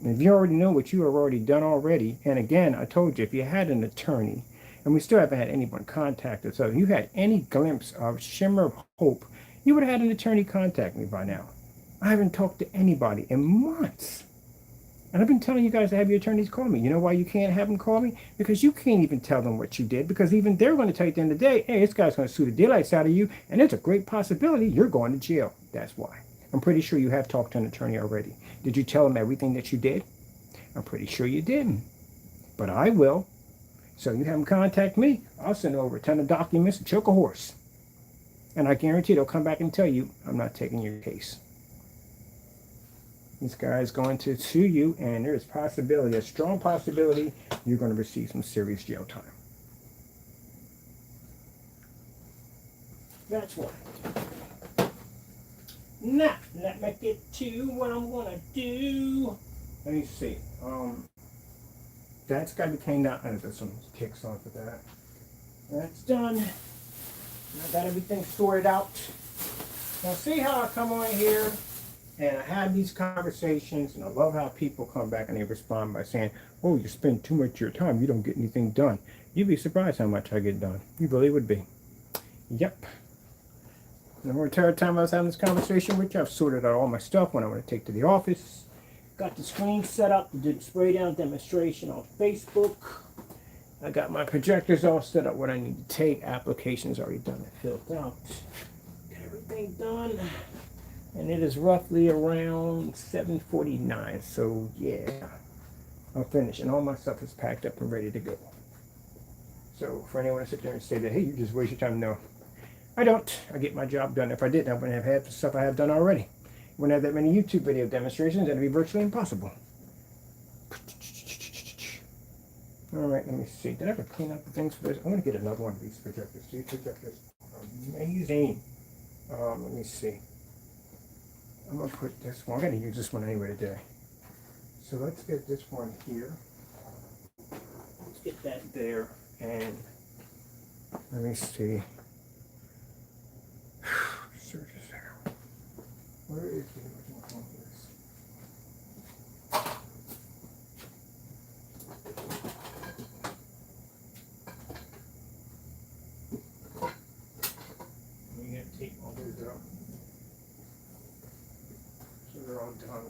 S1: And if you already know what you have already done already, and again, I told you, if you had an attorney, and we still haven't had anyone contact us, so if you had any glimpse of shimmer of hope, you would have had an attorney contact me by now. I haven't talked to anybody in months. And I've been telling you guys to have your attorneys call me. You know why you can't have them call me? Because you can't even tell them what you did, because even they're going to tell you at the end of the day, hey, this guy's going to sue the daylights out of you, and there's a great possibility you're going to jail. That's why. I'm pretty sure you have talked to an attorney already. Did you tell him everything that you did? I'm pretty sure you didn't. But I will. So you have them contact me. I'll send over a ton of documents and choke a horse. And I guarantee they'll come back and tell you, I'm not taking your case. This guy is going to sue you, and there's possibility, a strong possibility, you're going to receive some serious jail time. That's what. Now, let me get to what I'm going to do. Let me see. That's got to be cleaned out. There's some kicks on for that. That's done. I got everything sorted out. Now see how I come on here and I have these conversations, and I love how people come back and they respond by saying, oh, you spend too much of your time, you don't get anything done. You'd be surprised how much I get done. You really would be. Yep. The entire time I was having this conversation with you, I've sorted out all my stuff when I want to take to the office. Got the screen set up, did a spray down demonstration on Facebook. I got my projectors all set up, what I need to take. Applications already done and filled out. Got everything done. And it is roughly around 7:49. So yeah, I'm finished. And all my stuff is packed up and ready to go. So for anyone to sit there and say that, hey, you just waste your time, no. I don't. I get my job done. If I didn't, I wouldn't have had the stuff I have done already. Wouldn't have that many YouTube video demonstrations. That'd be virtually impossible. All right, let me see. Did I ever clean up the things for this? I'm going to get another one of these projectors. These projectors are amazing. Let me see. I'm going to put this one. I'm going to use this one anyway today. So let's get this one here. Let's get that there. And let me see. Search this out. Where is the original one for this? I'm going to take all those out. So they're all done.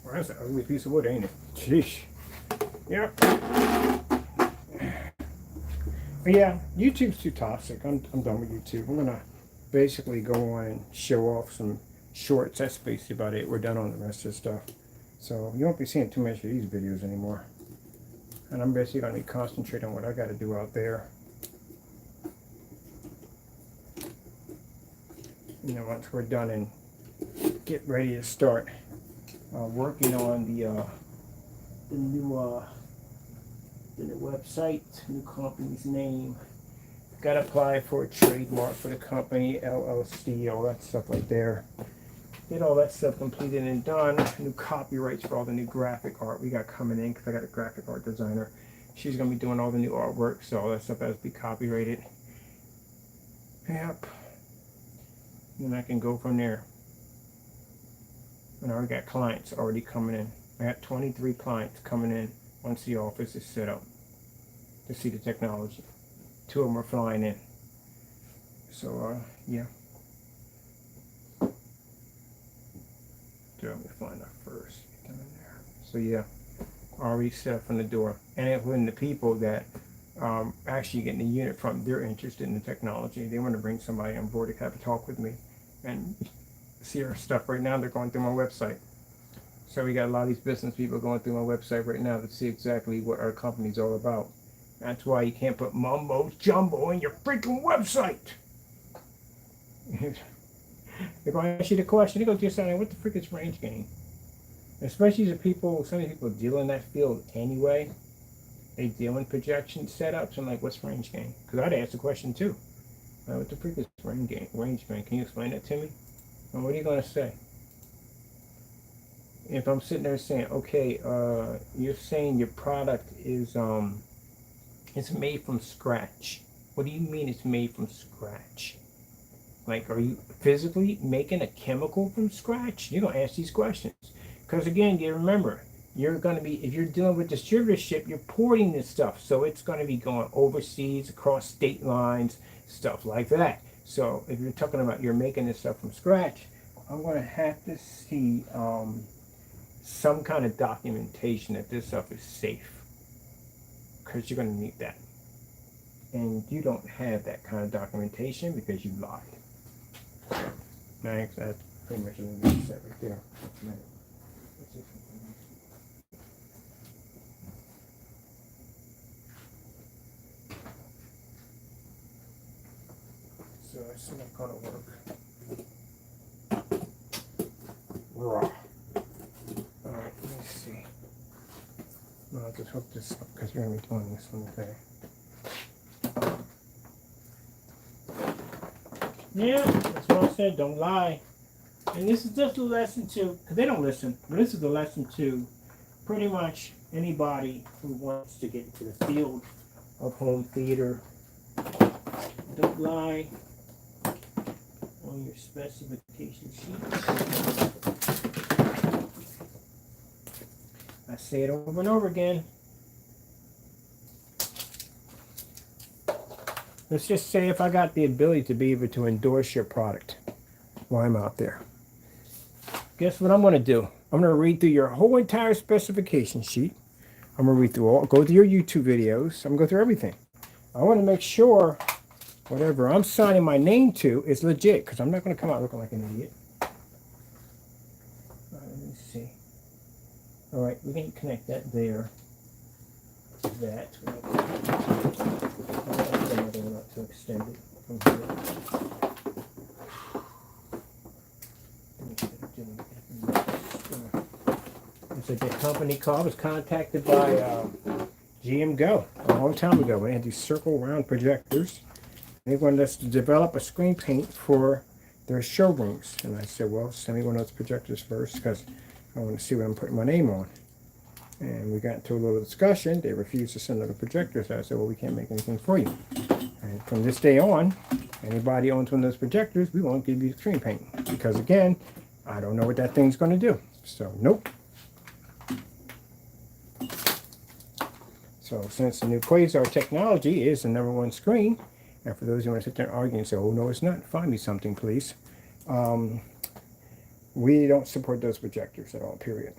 S1: Well, that's an ugly piece of wood, ain't it? Sheesh. Yep. But yeah, YouTube's too toxic. I'm done with YouTube. I'm gonna basically go on and show off some shorts. That's basically about it. We're done on the rest of the stuff. So you won't be seeing too much of these videos anymore. And I'm basically going to be concentrating on what I got to do out there. You know, once we're done and get ready to start working on the new website, new company's name. Got to apply for a trademark for the company, LLC, all that stuff right there. Get all that stuff completed and done. New copyrights for all the new graphic art we got coming in, because I got a graphic art designer. She's going to be doing all the new artwork, so all that stuff has to be copyrighted. Yep. And I can go from there. And I already got clients already coming in. I got 23 clients coming in once the office is set up to see the technology. 2 of them are flying in. So, yeah. Let me find out first. Get them in there. So, yeah. Already set up from the door. And when the people that actually getting the unit from, they're interested in the technology. They want to bring somebody on board to have a talk with me and see our stuff. Right now, they're going through my website. So we got a lot of these business people going through my website right now to see exactly what our company's all about. That's why you can't put mumbo jumbo in your freaking website. They're going to ask you the question. They go to your site, what the frick is range gain? Especially the people, some of the people deal in that field anyway. They deal in projection setups. I'm like, what's range gain? Because I'd ask the question too. What the frick is range gain? Range gain? Can you explain that to me? And what are you going to say? If I'm sitting there saying, okay, you're saying your product is it's made from scratch. What do you mean it's made from scratch? Like, are you physically making a chemical from scratch? You're going to ask these questions. Because again, you remember, you're going to be, if you're dealing with distributorship, you're porting this stuff. So it's going to be going overseas, across state lines, stuff like that. So if you're talking about you're making this stuff from scratch, I'm going to have to see some kind of documentation that this stuff is safe. Because you're going to need that. And you don't have that kind of documentation because you lied. Thanks, that's pretty much what I'm set right there. So it's not going to work. Raw. Alright, let me see. I'll just hook this up because we're going to be doing this one today. Yeah, that's what I said, don't lie. And this is just a lesson to, because they don't listen, but this is a lesson to pretty much anybody who wants to get into the field of home theater. Don't lie on your specification sheet. I say it over and over again. Let's just say if I got the ability to be able to endorse your product while I'm out there. Guess what I'm going to do? I'm going to read through your whole entire specification sheet. I'm going to read through all, go through your YouTube videos. I'm going to go through everything. I want to make sure whatever I'm signing my name to is legit, because I'm not going to come out looking like an idiot. Let me see. All right, we can connect that there. That. Another one out to extend it from here. It's like a company call. I was contacted by GM Go a long time ago. We had these circle round projectors. They wanted us to develop a screen paint for their showrooms. And I said, well, send me one of those projectors first because I want to see what I'm putting my name on. And we got into a little discussion. They refused to send out the projectors. So I said, well, we can't make anything for you. And from this day on, anybody owns one of those projectors, we won't give you screen paint. Because again, I don't know what that thing's going to do. So, nope. So since the new Quasar technology is the #1 screen, and for those who want to sit there and argue and say, oh, no, it's not, find me something, please. We don't support those projectors at all, period.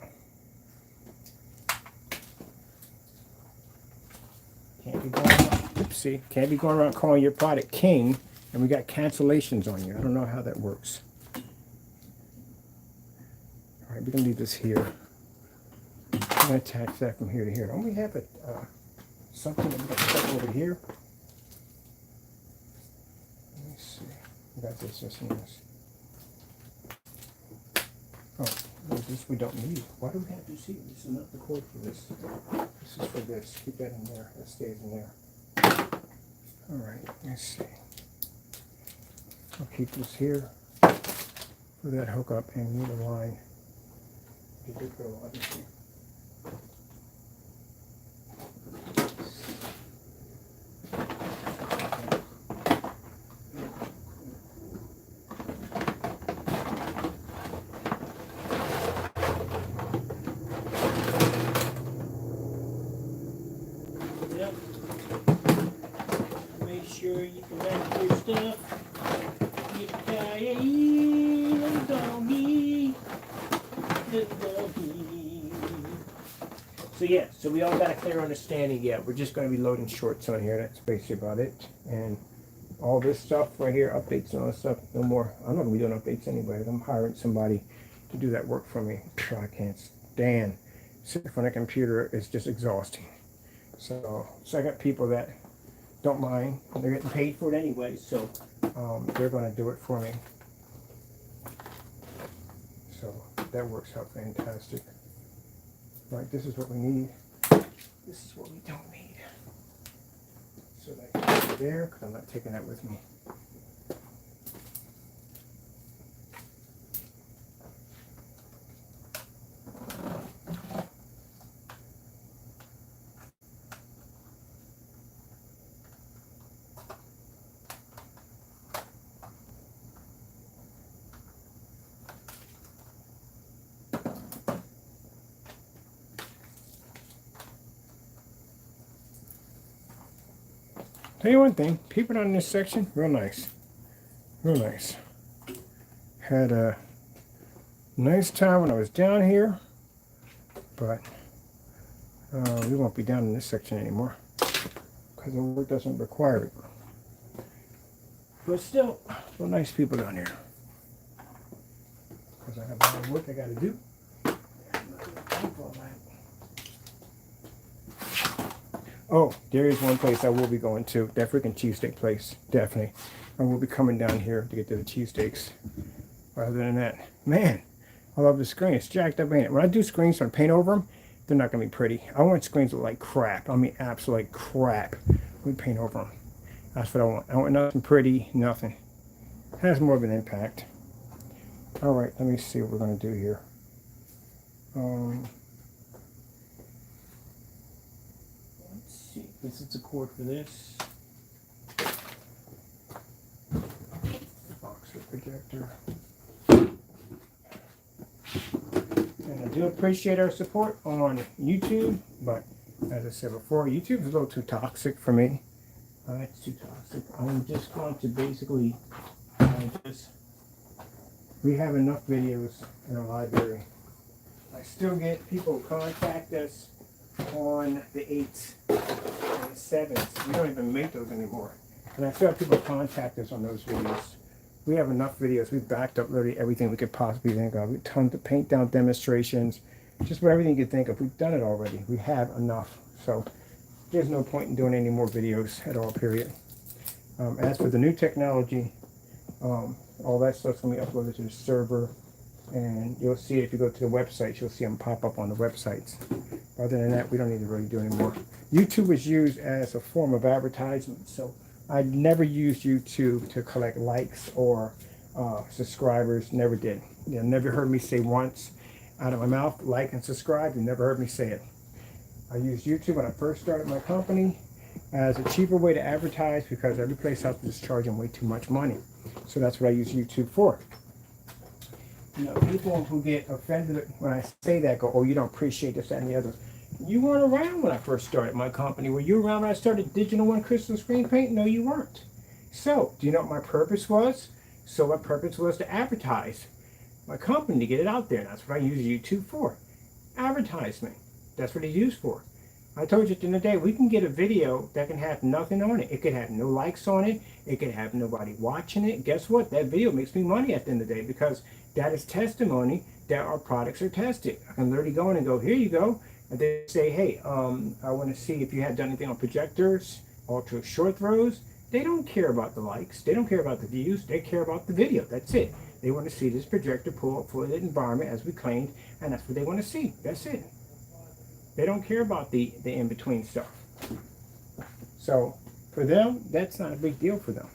S1: Can't be going around, oopsie, can't be going around calling your product king And we got cancellations on here. I don't know how that works. All right, we're gonna leave this here. I'm gonna attach that from here to here. Don't we have something that we can put over here? Let me see. We got this and this. Oh, this we don't need. Why do we have to see? This is not the cord for this. This is for this. Keep that in there. That stays in there. All right, let's see. I'll keep this here for that hookup and need a line. Get it go, obviously.
S2: Yep. Make sure you can wrap your stuff. So yeah, so we all got a clear understanding. Yeah, we're just going to be loading shorts on here. That's basically about it. And all this stuff right here, updates and all this stuff, no more. I'm not going to be doing updates anyway. I'm hiring somebody to do that work for me. I can't stand sitting in front of a computer. It's just exhausting. So I got people that don't mind. They're getting paid for it anyway, so they're going to do it for me. So that works out fantastic. Right, this is what we need. This is what we don't need. So that can go there, because I'm not taking that with me. Tell you one thing, people down in this section, real nice. Real nice. Had a nice time when I was down here, but we won't be down in this section anymore because the work doesn't require it. But still, real nice people down here. Because I have a lot of work I got to do. Oh, there is one place I will be going to. That freaking cheesesteak place. Definitely. I will be coming down here to get to the cheesesteaks. Other than that, man, I love the screen. It's jacked up, ain't it? When I do screens and paint over them, they're not going to be pretty. I want screens that look like crap. I mean, absolute crap. We paint over them. That's what I want. I want nothing pretty, nothing. It has more of an impact. All right, let me see what we're going to do here. This is the cord for this.
S1: Box with projector. And I do appreciate our support on YouTube, but as I said before, YouTube is a little too toxic for me. It's too toxic. I'm just going to basically we have enough videos in our library. I still get people contact us on the 8s and the 7s. We don't even make those anymore. And I still have people contact us on those videos. We have enough videos. We've backed up literally everything we could possibly think of. We've tons of paint down demonstrations, just about everything you could think of. We've done it already. We have enough. So there's no point in doing any more videos at all, period. As for the new technology, all that stuff's going to be uploaded to the server. And you'll see it if you go to the website, you'll see them pop up on the websites. Other than that, we don't need to really do anymore. YouTube is used as a form of advertisement, so I never used YouTube to collect likes or subscribers. Never did. You never heard me say once out of my mouth, like and subscribe. You never heard me say it. I used YouTube when I first started my company as a cheaper way to advertise because every place out there is charging way too much money. So that's what I use YouTube for. You know, people who get offended when I say that go, oh, you don't appreciate this, that, and the other. You weren't around when I first started my company. Were you around when I started Digital One Crystal Screen Paint? No, you weren't. So, do you know what my purpose was? So my purpose was to advertise my company, to get it out there. That's what I use YouTube for. Advertisement. That's what it's used for.
S2: I told you at the end of the day, we can get a video that can have nothing on it. It could have no likes on it. It could have nobody watching it. Guess what? That video makes me money at the end of the day, because that is testimony that our products are tested. I can literally go in and go, here you go. And they say, hey, I want to see if you have done anything on projectors, ultra short throws. They don't care about the likes. They don't care about the views. They care about the video. That's it. They want to see this projector pull up for the environment as we claimed, and that's what they want to see. That's it. They don't care about the in-between stuff. So for them, that's not a big deal for them.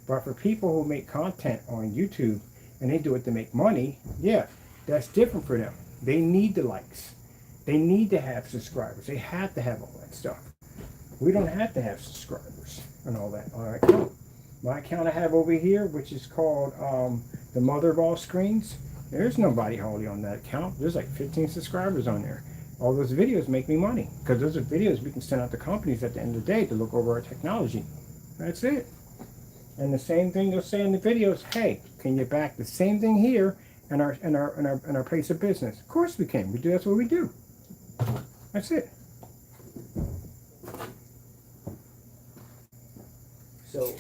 S2: But for people who make content on YouTube and they do it to make money, yeah, that's different for them. They need the likes. They need to have subscribers. They have to have all that stuff. We don't have to have subscribers and all that on our account. My account I have over here, which is called the mother of all screens, there's nobody hardly on that account. There's like 15 subscribers on there. All those videos make me money, because those are videos we can send out to companies at the end of the day to look over our technology. That's it. And the same thing they'll say in the videos, hey, can you back the same thing here in our place of business? Of course we can. That's what we do. That's it. So,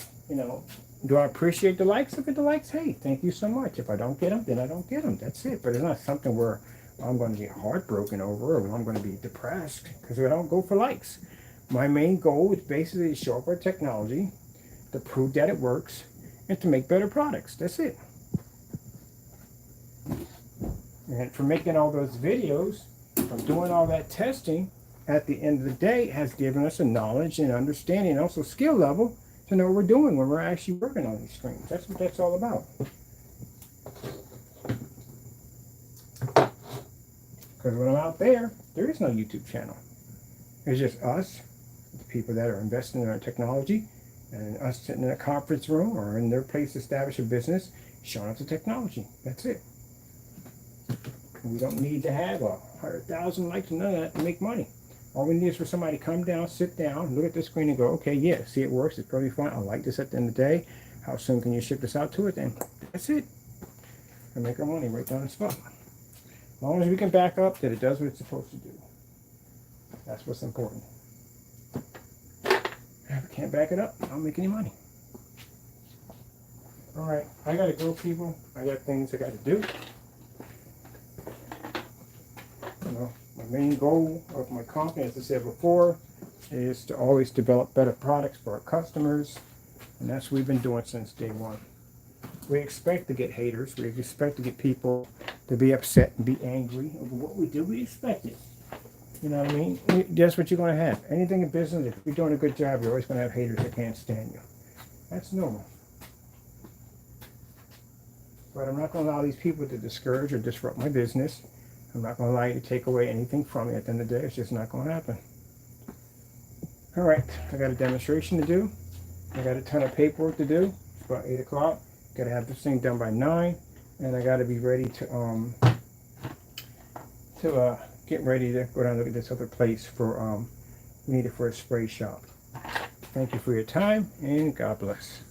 S2: do I appreciate the likes? Look at the likes. Hey, thank you so much. If I don't get them, then I don't get them. That's it. But it's not something where I'm going to get heartbroken over, or I'm going to be depressed because I don't go for likes. My main goal is basically to show up our technology, to prove that it works, and to make better products. That's it. And for making all those videos, from doing all that testing, at the end of the day, it has given us a knowledge and understanding, and also skill level, to know what we're doing when we're actually working on these screens. That's what that's all about. Because when I'm out there is no YouTube channel. It's just us, the people that are investing in our technology, and us sitting in a conference room or in their place to establish a business, showing off the technology. That's it. We don't need to have 100,000 likes and none of that to make money. All we need is for somebody to come down, sit down, look at the screen and go, okay, yeah, see it works, it's probably fine, I like this at the end of the day. How soon can you ship this out to it? And that's it. And make our money right down the spot. As long as we can back up that it does what it's supposed to do. That's what's important. If we can't back it up, I don't make any money. All right, I gotta go, people. I got things I gotta do. My main goal of my company, as I said before, is to always develop better products for our customers, and that's what we've been doing since day one. We expect to get haters. We expect to get people to be upset and be angry over what we do. We expect it. You know what I mean? That's what you're going to have. Anything in business, if you're doing a good job, you're always going to have haters that can't stand you. That's normal. But I'm not going to allow these people to discourage or disrupt my business. I'm not going to allow you to take away anything from me at the end of the day. It's just not going to happen. All right, I got a demonstration to do. I got a ton of paperwork to do. It's about 8 o'clock. Got to have this thing done by 9, and I got to be ready to get ready to go down and look at this other place for we need it for a spray shop. Thank you for your time, and God bless.